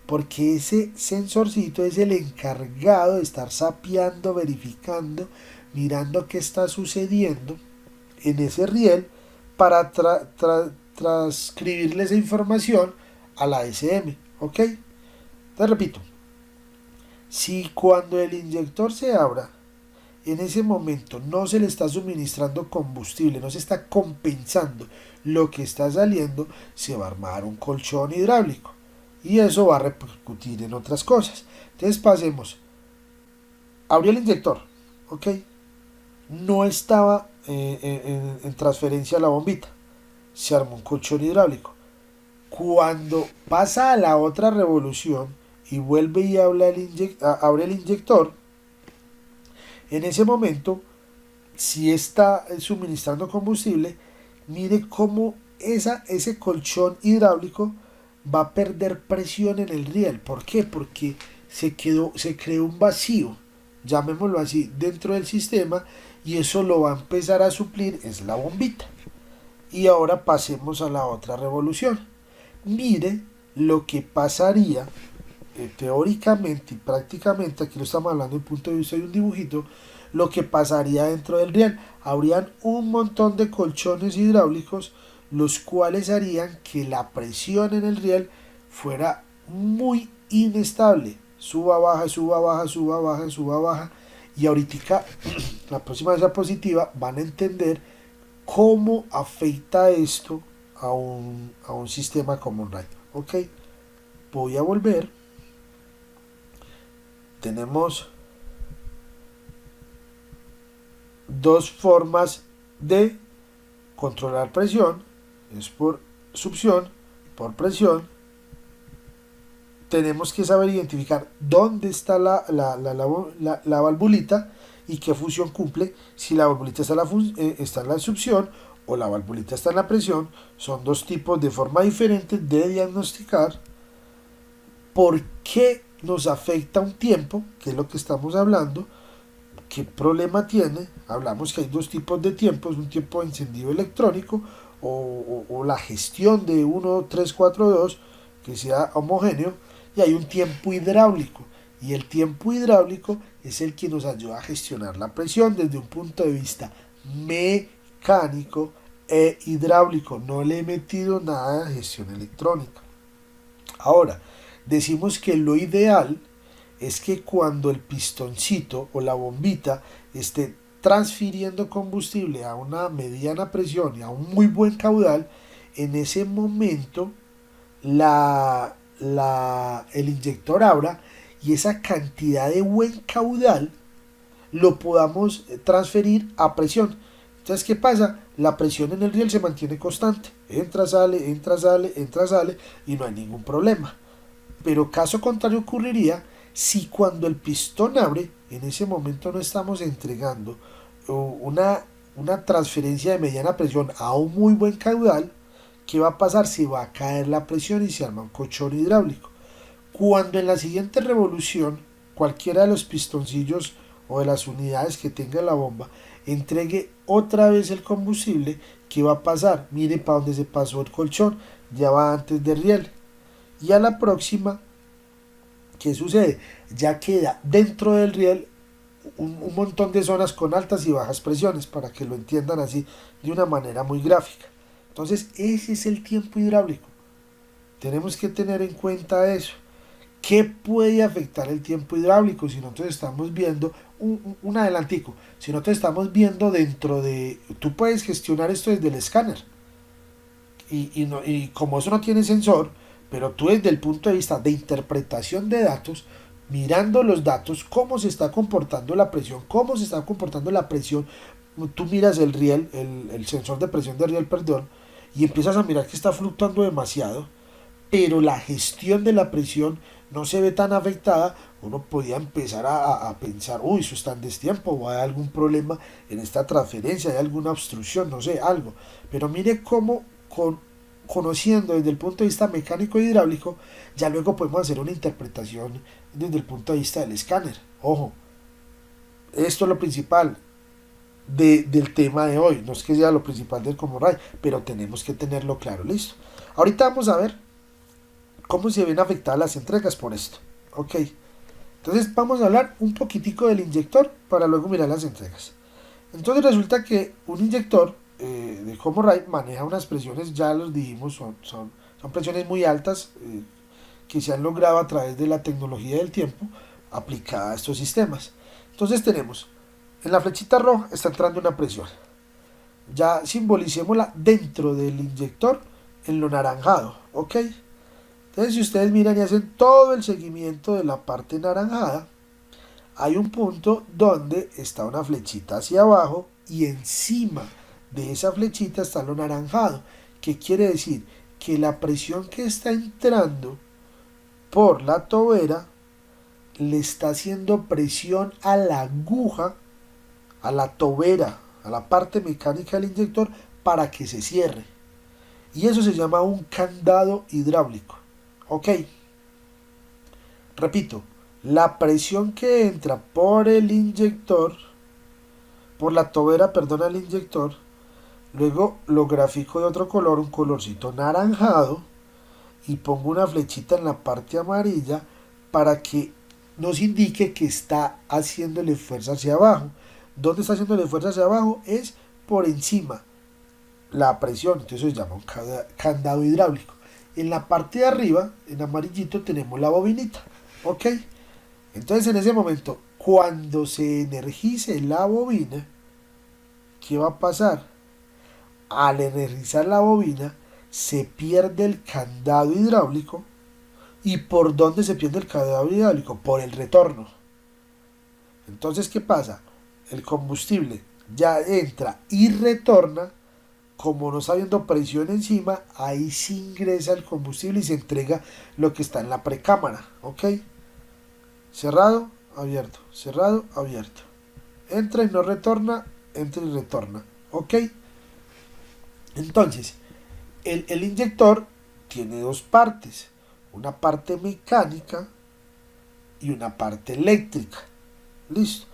Porque ese sensorcito es el encargado de estar sapeando, verificando, mirando qué está sucediendo en ese riel para transcribirle esa información a la SM. ¿Ok? Te repito, si cuando el inyector se abra, en ese momento no se le está suministrando combustible, no se está compensando lo que está saliendo, se va a armar un colchón hidráulico y eso va a repercutir en otras cosas. Entonces pasemos, abrió el inyector, ok, no estaba en transferencia a la bombita, se armó un colchón hidráulico. Cuando pasa a la otra revolución y vuelve y abre el inyector, en ese momento, si está suministrando combustible, mire cómo ese colchón hidráulico va a perder presión en el riel. ¿Por qué? Porque se creó un vacío, llamémoslo así, dentro del sistema, y eso lo va a empezar a suplir, es la bombita. Y ahora pasemos a la otra revolución. Mire lo que pasaría teóricamente y prácticamente, aquí lo estamos hablando desde el punto de vista de un dibujito, lo que pasaría dentro del riel. Habrían un montón de colchones hidráulicos, los cuales harían que la presión en el riel fuera muy inestable, suba, baja, suba, baja, suba, baja, suba, baja. Y ahorita, la próxima diapositiva, van a entender cómo afecta esto a un sistema como un rayo. Ok, voy a volver. Tenemos dos formas de controlar presión, es por succión, por presión. Tenemos que saber identificar dónde está la valvulita y qué función cumple. Si la valvulita está en la succión o la valvulita está en la presión, son dos tipos de forma diferente de diagnosticar por qué nos afecta un tiempo, que es lo que estamos hablando, ¿Qué problema tiene? Hablamos que hay dos tipos de tiempos, un tiempo de encendido electrónico o la gestión de 1, 3, 4, 2 que sea homogéneo, y hay un tiempo hidráulico. Y el tiempo hidráulico es el que nos ayuda a gestionar la presión desde un punto de vista mecánico e hidráulico. No le he metido nada de gestión electrónica. Ahora, decimos que lo ideal es que cuando el pistoncito o la bombita esté transfiriendo combustible a una mediana presión y a un muy buen caudal, en ese momento el inyector abra y esa cantidad de buen caudal lo podamos transferir a presión. Entonces, ¿qué pasa? La presión en el riel se mantiene constante. Entra, sale, entra, sale, entra, sale y no hay ningún problema. Pero caso contrario ocurriría si cuando el pistón abre, en ese momento no estamos entregando una transferencia de mediana presión a un muy buen caudal. ¿Qué va a pasar? Se va a caer la presión y se arma un colchón hidráulico. Cuando en la siguiente revolución cualquiera de los pistoncillos o de las unidades que tenga la bomba entregue otra vez el combustible, ¿qué va a pasar? Mire para dónde se pasó el colchón, ya va antes del riel. Y a la próxima, ¿qué sucede? Ya queda dentro del riel un montón de zonas con altas y bajas presiones, para que lo entiendan así de una manera muy gráfica. Entonces, ese es el tiempo hidráulico. Tenemos que tener en cuenta eso. ¿Qué puede afectar el tiempo hidráulico? Si nosotros estamos viendo, un adelantico, si nosotros estamos viendo dentro de, tú puedes gestionar esto desde el escáner, y como eso no tiene sensor, pero tú desde el punto de vista de interpretación de datos, mirando los datos, cómo se está comportando la presión, tú miras el riel, el sensor de presión de riel, perdón, y empiezas a mirar que está fluctuando demasiado, pero la gestión de la presión no se ve tan afectada. Uno podía empezar a pensar, uy, eso está en destiempo, o hay algún problema en esta transferencia, hay alguna obstrucción, no sé, algo. Pero mire cómo, conociendo desde el punto de vista mecánico y hidráulico, ya luego podemos hacer una interpretación desde el punto de vista del escáner. Ojo, esto es lo principal del tema de hoy, no es que sea lo principal del Comorray, pero tenemos que tenerlo claro, listo. Ahorita vamos a ver cómo se ven afectadas las entregas por esto. Ok, entonces vamos a hablar un poquitico del inyector para luego mirar las entregas. Entonces resulta que un inyector de Comorray maneja unas presiones, ya los dijimos, son presiones muy altas, que se han logrado a través de la tecnología del tiempo aplicada a estos sistemas. Entonces tenemos, en la flechita roja está entrando una presión. Ya simbolicémosla dentro del inyector en lo naranjado, ¿ok? Entonces, si ustedes miran y hacen todo el seguimiento de la parte naranjada, hay un punto donde está una flechita hacia abajo y encima de esa flechita está lo naranjado. ¿Qué quiere decir? Que la presión que está entrando por la tobera le está haciendo presión a la aguja, a la tobera, a la parte mecánica del inyector, para que se cierre. Y eso se llama un candado hidráulico. Ok, repito, la presión que entra por el inyector, por la tobera, perdón, al inyector, luego lo grafico de otro color, un colorcito naranjado, y pongo una flechita en la parte amarilla para que nos indique que está haciéndole fuerza hacia abajo. ¿Dónde está haciéndole fuerza hacia abajo? Es por encima la presión, entonces se llama un candado hidráulico. En la parte de arriba, en amarillito, tenemos la bobinita, ¿ok? Entonces en ese momento, cuando se energice la bobina, ¿qué va a pasar? Al energizar la bobina, se pierde el candado hidráulico. ¿Y por dónde se pierde el candado hidráulico? Por el retorno. Entonces, ¿qué pasa? El combustible ya entra y retorna. Como no está habiendo presión encima, ahí sí ingresa el combustible y se entrega lo que está en la precámara. ¿Ok? Cerrado, abierto. Cerrado, abierto. Entra y no retorna, entra y retorna. ¿Ok? Entonces, el inyector tiene dos partes. Una parte mecánica y una parte eléctrica. Listo.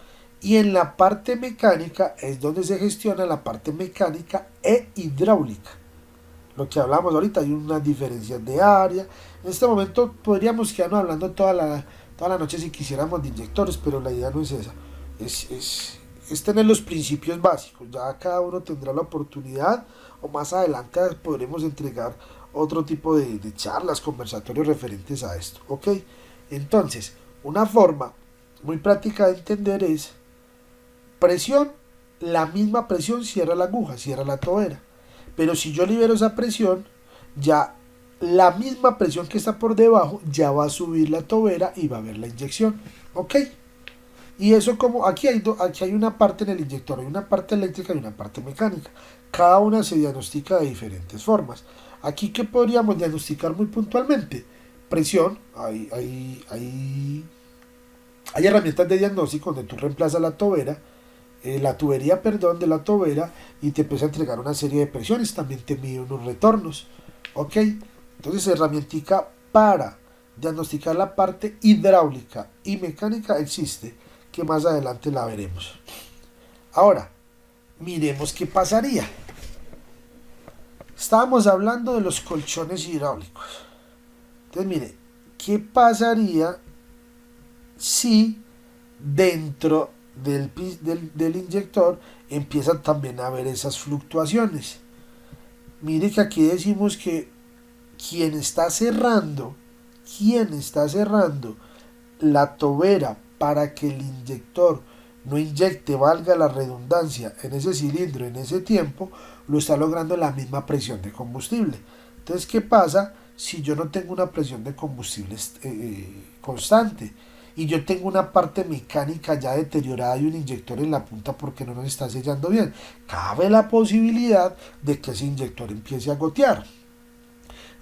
Y en la parte mecánica es donde se gestiona la parte mecánica e hidráulica. Lo que hablamos ahorita, hay unas diferencias de área. En este momento podríamos quedarnos hablando toda la noche si quisiéramos de inyectores, pero la idea no es esa. Es tener los principios básicos. Ya cada uno tendrá la oportunidad o más adelante podremos entregar otro tipo de charlas, conversatorios referentes a esto. ¿Ok? Entonces, una forma muy práctica de entender es presión, la misma presión cierra la aguja, cierra la tobera. Pero si yo libero esa presión, ya la misma presión que está por debajo ya va a subir la tobera y va a haber la inyección. ¿Ok? Y eso como aquí hay una parte en el inyector, hay una parte eléctrica y una parte mecánica. Cada una se diagnostica de diferentes formas. Aquí que podríamos diagnosticar muy puntualmente. Presión, hay herramientas de diagnóstico donde tú reemplazas la tubería, perdón, de la tobera y te empieza a entregar una serie de presiones, también te mide unos retornos, ¿ok? Entonces herramientica para diagnosticar la parte hidráulica y mecánica existe, que más adelante la veremos. Ahora, miremos qué pasaría. Estábamos hablando de los colchones hidráulicos. Entonces, mire, ¿qué pasaría si dentro del inyector empiezan también a haber esas fluctuaciones? Mire que aquí decimos que quien está cerrando la tobera para que el inyector no inyecte, valga la redundancia, en ese cilindro en ese tiempo, lo está logrando la misma presión de combustible. Entonces, ¿qué pasa si yo no tengo una presión de combustible constante? Y yo tengo una parte mecánica ya deteriorada y un inyector en la punta porque no nos está sellando bien. Cabe la posibilidad de que ese inyector empiece a gotear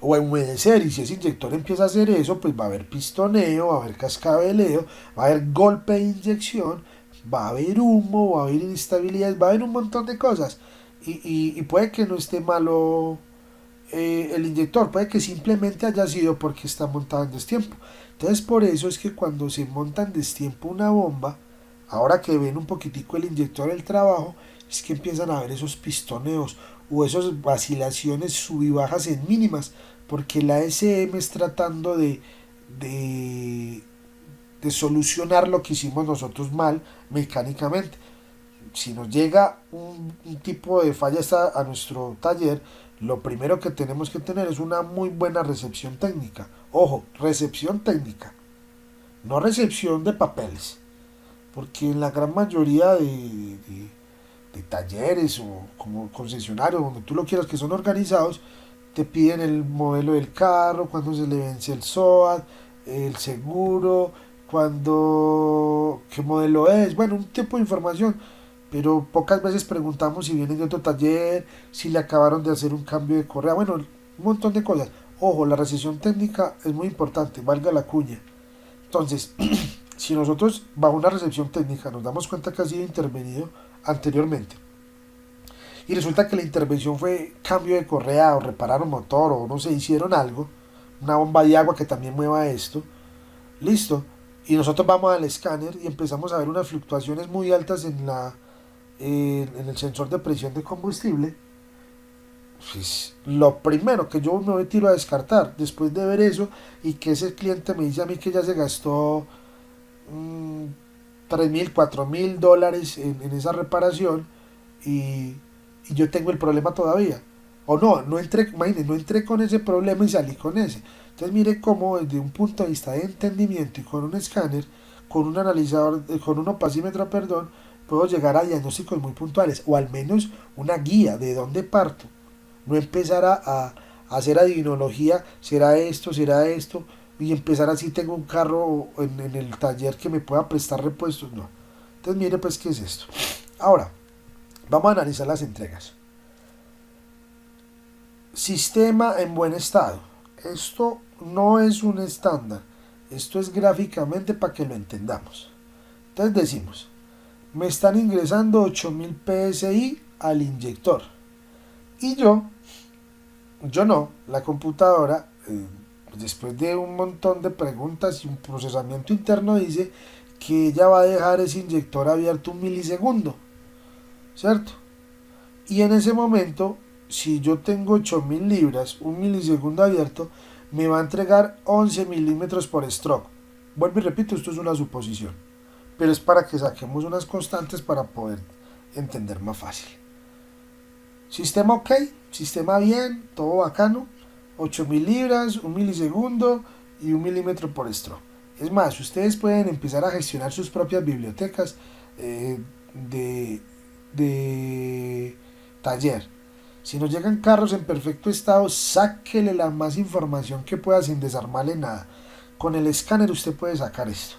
o a humedecer, y si ese inyector empieza a hacer eso, pues va a haber pistoneo, va a haber cascabeleo, va a haber golpe de inyección, va a haber humo, va a haber inestabilidad, va a haber un montón de cosas. Y puede que no esté malo el inyector, puede que simplemente haya sido porque está montado en destiempo. Entonces por eso es que cuando se monta en destiempo una bomba, ahora que ven un poquitico el inyector del trabajo, es que empiezan a ver esos pistoneos o esas vacilaciones sub y bajas en mínimas, porque la SM es tratando de, de solucionar lo que hicimos nosotros mal mecánicamente. Si nos llega un tipo de falla a nuestro taller, lo primero que tenemos que tener es una muy buena recepción técnica. Ojo, recepción técnica, no recepción de papeles, porque en la gran mayoría de talleres o como concesionarios, donde tú lo quieras, que son organizados, te piden el modelo del carro, cuando se le vence el SOAT, el seguro, cuando, qué modelo es, bueno, un tipo de información, pero pocas veces preguntamos si vienen de otro taller, si le acabaron de hacer un cambio de correa, bueno, un montón de cosas. Ojo, la recesión técnica es muy importante, valga la cuña. Entonces, si nosotros bajo una recepción técnica nos damos cuenta que ha sido intervenido anteriormente y resulta que la intervención fue cambio de correa o reparar un motor o no sé, hicieron algo, una bomba de agua que también mueva esto, listo, y nosotros vamos al escáner y empezamos a ver unas fluctuaciones muy altas en el sensor de presión de combustible, pues lo primero que yo me tiro a descartar después de ver eso y que ese cliente me dice a mí que ya se gastó 3.000, $4.000 en esa reparación y, y yo tengo el problema todavía. O no, no entré, imagínense, no entré con ese problema y salí con ese. Entonces mire cómo desde un punto de vista de entendimiento y con un escáner, con un analizador, con un opacímetro, perdón, puedo llegar a diagnósticos muy puntuales o al menos una guía de dónde parto. No empezar a hacer adivinología, será esto, y empezar así tengo un carro en el taller que me pueda prestar repuestos, no. Entonces mire pues qué es esto. Ahora, vamos a analizar las entregas. Sistema en buen estado. Esto no es un estándar, esto es gráficamente para que lo entendamos. Entonces decimos, me están ingresando 8000 PSI al inyector. Y yo no, la computadora, después de un montón de preguntas y un procesamiento interno, dice que ella va a dejar ese inyector abierto un milisegundo, ¿cierto? Y en ese momento, si yo tengo 8000 libras, un milisegundo abierto, me va a entregar 11 milímetros por stroke. Vuelvo y repito, esto es una suposición, pero es para que saquemos unas constantes para poder entender más fácil. Sistema ok, sistema bien, todo bacano, 8000 libras, un milisegundo y un milímetro por stroke. Es más, ustedes pueden empezar a gestionar sus propias bibliotecas de, de taller. Si nos llegan carros en perfecto estado, sáquele la más información que pueda sin desarmarle nada. Con el escáner usted puede sacar esto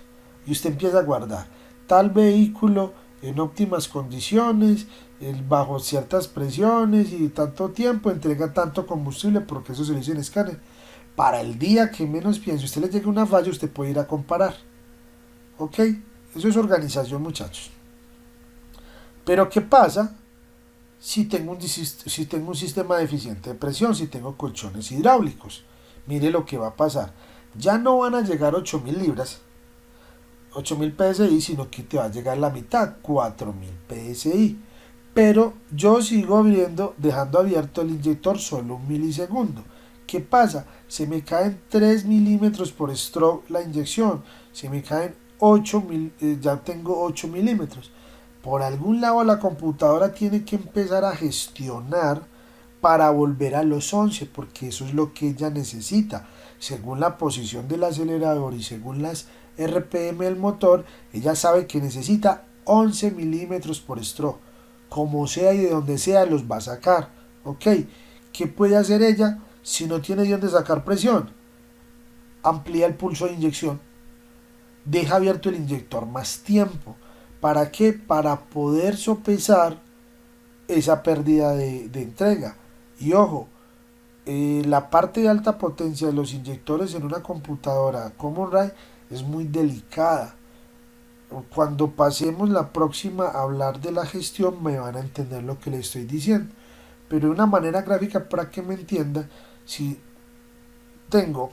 y usted empieza a guardar tal vehículo en óptimas condiciones, bajo ciertas presiones y tanto tiempo, entrega tanto combustible, porque eso se le dice en escáner. Para el día que menos piense, usted le llegue una falla, usted puede ir a comparar. ¿Ok? Eso es organización, muchachos. Pero ¿qué pasa si tengo un sistema deficiente de presión, si tengo colchones hidráulicos? Mire lo que va a pasar. Ya no van a llegar 8000 libras, 8000 psi, sino que te va a llegar la mitad, 4000 psi. Pero yo sigo abriendo, dejando abierto el inyector solo un milisegundo. ¿Qué pasa? Se me caen 3 milímetros por stroke la inyección. Se me caen 8 ya tengo 8 milímetros. Por algún lado la computadora tiene que empezar a gestionar para volver a los 11, porque eso es lo que ella necesita. Según la posición del acelerador y según las RPM del motor, ella sabe que necesita 11 milímetros por stroke. Como sea y de donde sea los va a sacar. ¿Ok? ¿Qué puede hacer ella si no tiene de dónde sacar presión? Amplía el pulso de inyección. Deja abierto el inyector más tiempo. ¿Para qué? Para poder sopesar esa pérdida de entrega. Y ojo, la parte de alta potencia de los inyectores en una computadora Common Rail es muy delicada. Cuando pasemos la próxima a hablar de la gestión me van a entender lo que les estoy diciendo. Pero de una manera gráfica para que me entiendan, si tengo,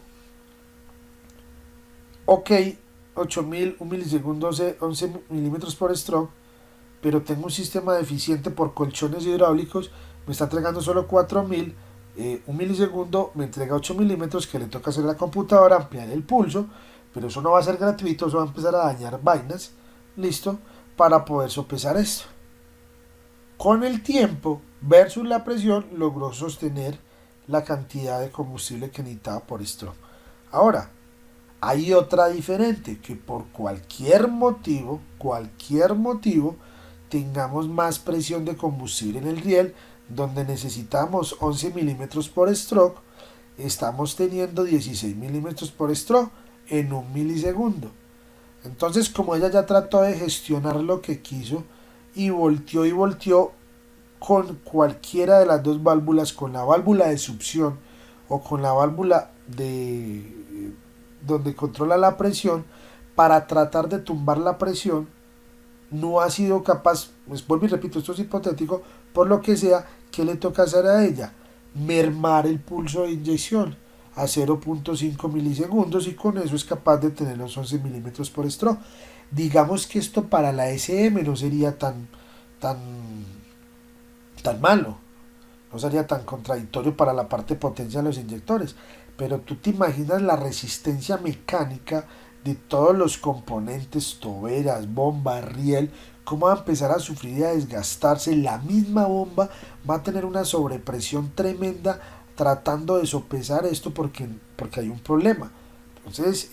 ok, 8000, un milisegundo, 11 milímetros por stroke, pero tengo un sistema deficiente por colchones hidráulicos, me está entregando solo 4000, un milisegundo me entrega 8 milímetros que le toca hacer a la computadora, ampliar el pulso, pero eso no va a ser gratuito, eso va a empezar a dañar vainas, listo, para poder sopesar esto. Con el tiempo versus la presión logró sostener la cantidad de combustible que necesitaba por stroke. Ahora, hay otra diferente, que por cualquier motivo, tengamos más presión de combustible en el riel, donde necesitamos 11 milímetros por stroke, estamos teniendo 16 milímetros por stroke en un milisegundo. Entonces, como ella ya trató de gestionar lo que quiso y volteó con cualquiera de las dos válvulas, con la válvula de succión o con la válvula de donde controla la presión, para tratar de tumbar la presión, no ha sido capaz, pues vuelvo y repito, esto es hipotético, por lo que sea, ¿qué le toca hacer a ella? Mermar el pulso de inyección a 0.5 milisegundos y con eso es capaz de tener los 11 milímetros por stroke. Digamos que esto para la SM no sería tan, tan malo, no sería tan contradictorio para la parte de potencia de los inyectores, pero tú te imaginas la resistencia mecánica de todos los componentes, toberas, bomba, riel, cómo va a empezar a sufrir y a desgastarse. La misma bomba va a tener una sobrepresión tremenda tratando de sopesar esto porque hay un problema. Entonces,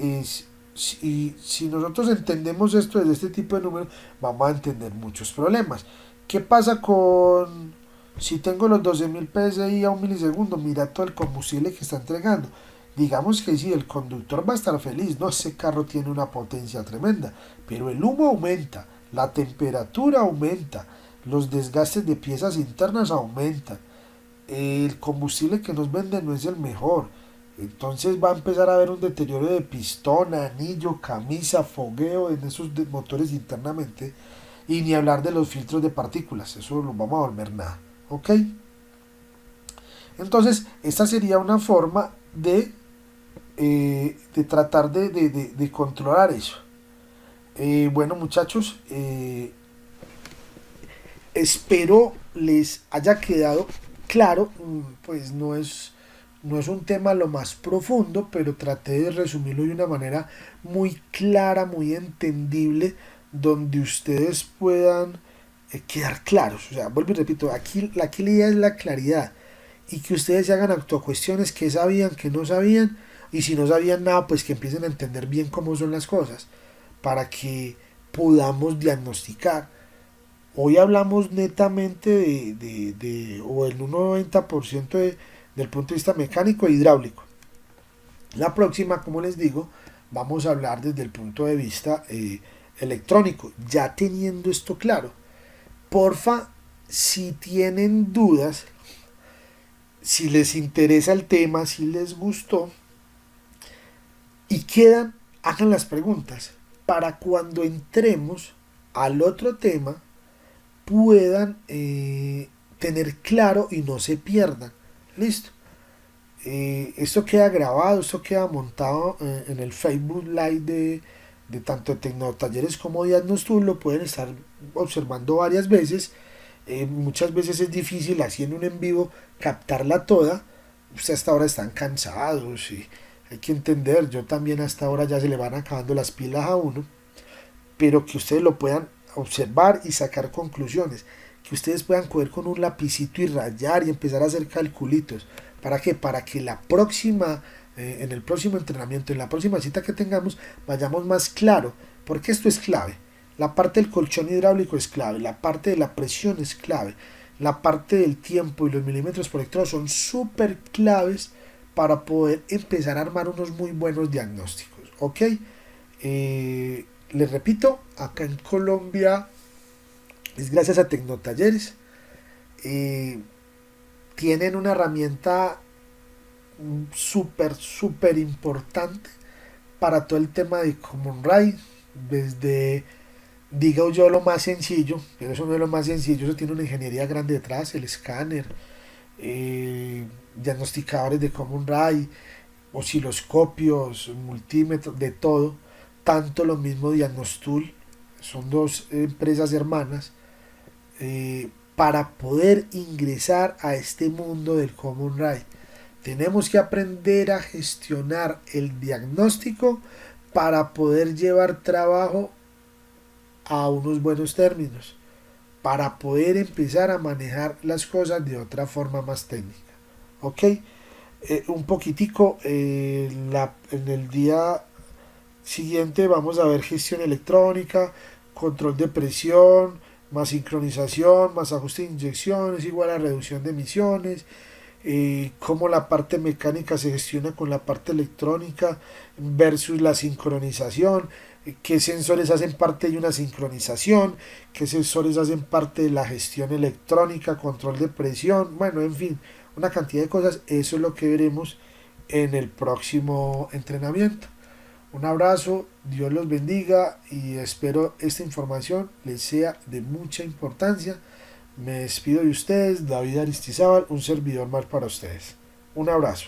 si nosotros entendemos esto desde este tipo de números, vamos a entender muchos problemas. ¿Qué pasa con si tengo los 12.000 psi a un milisegundo? Mira todo el combustible que está entregando. Digamos que sí, el conductor va a estar feliz, no, ese carro tiene una potencia tremenda, pero el humo aumenta, la temperatura aumenta, los desgastes de piezas internas aumentan, el combustible que nos venden no es el mejor, entonces va a empezar a haber un deterioro de pistón, anillo, camisa, fogueo en esos motores internamente, y ni hablar de los filtros de partículas, eso no vamos a volver nada, ¿ok? Entonces, esta sería una forma de tratar de controlar eso. Bueno muchachos, espero les haya quedado claro, pues no es un tema lo más profundo, pero traté de resumirlo de una manera muy clara, muy entendible, donde ustedes puedan quedar claros. O sea, vuelvo y repito, aquí la idea es la claridad y que ustedes se hagan autocuestiones, que sabían, que no sabían, y si no sabían nada, pues que empiecen a entender bien cómo son las cosas, para que podamos diagnosticar. Hoy hablamos netamente o el 90% del punto de vista mecánico e hidráulico. La próxima, como les digo, vamos a hablar desde el punto de vista electrónico, ya teniendo esto claro. Porfa, si tienen dudas, si les interesa el tema, si les gustó y quedan, hagan las preguntas para cuando entremos al otro tema puedan tener claro y no se pierdan. Listo. Esto queda grabado, esto queda montado en el Facebook Live de tanto de Tecnotalleres como Diagnostur, lo pueden estar observando varias veces. Muchas veces es difícil haciendo un en vivo captarla toda. Ustedes hasta ahora están cansados y hay que entender, yo también hasta ahora ya se le van acabando las pilas a uno, pero que ustedes lo puedan observar y sacar conclusiones, que ustedes puedan coger con un lapicito y rayar y empezar a hacer calculitos. ¿Para qué? Para que la próxima, en el próximo entrenamiento, en la próxima cita que tengamos, vayamos más claro, porque esto es clave. La parte del colchón hidráulico es clave, la parte de la presión es clave, la parte del tiempo y los milímetros por hectóreo son súper claves para poder empezar a armar unos muy buenos diagnósticos. ¿Ok? Les repito, acá en Colombia es gracias a Tecnotalleres. Eh, Tienen una herramienta súper importante para todo el tema de Common Rail. Desde, digo yo, lo más sencillo, pero eso no es lo más sencillo, eso tiene una ingeniería grande detrás, el escáner, diagnosticadores de Common Rail, osciloscopios, multímetros, de todo. Tanto lo mismo Diagnostool, son dos empresas hermanas, para poder ingresar a este mundo del Common Rail. Tenemos que aprender a gestionar el diagnóstico para poder llevar trabajo a unos buenos términos, para poder empezar a manejar las cosas de otra forma más técnica. ¿Ok? Un poquitico, en el día siguiente vamos a ver gestión electrónica, control de presión, más sincronización, más ajuste de inyecciones, igual a reducción de emisiones, cómo la parte mecánica se gestiona con la parte electrónica versus la sincronización, qué sensores hacen parte de una sincronización, qué sensores hacen parte de la gestión electrónica, control de presión, bueno, en fin, una cantidad de cosas. Eso es lo que veremos en el próximo entrenamiento. Un abrazo, Dios los bendiga y espero esta información les sea de mucha importancia. Me despido de ustedes, David Aristizábal, un servidor más para ustedes. Un abrazo.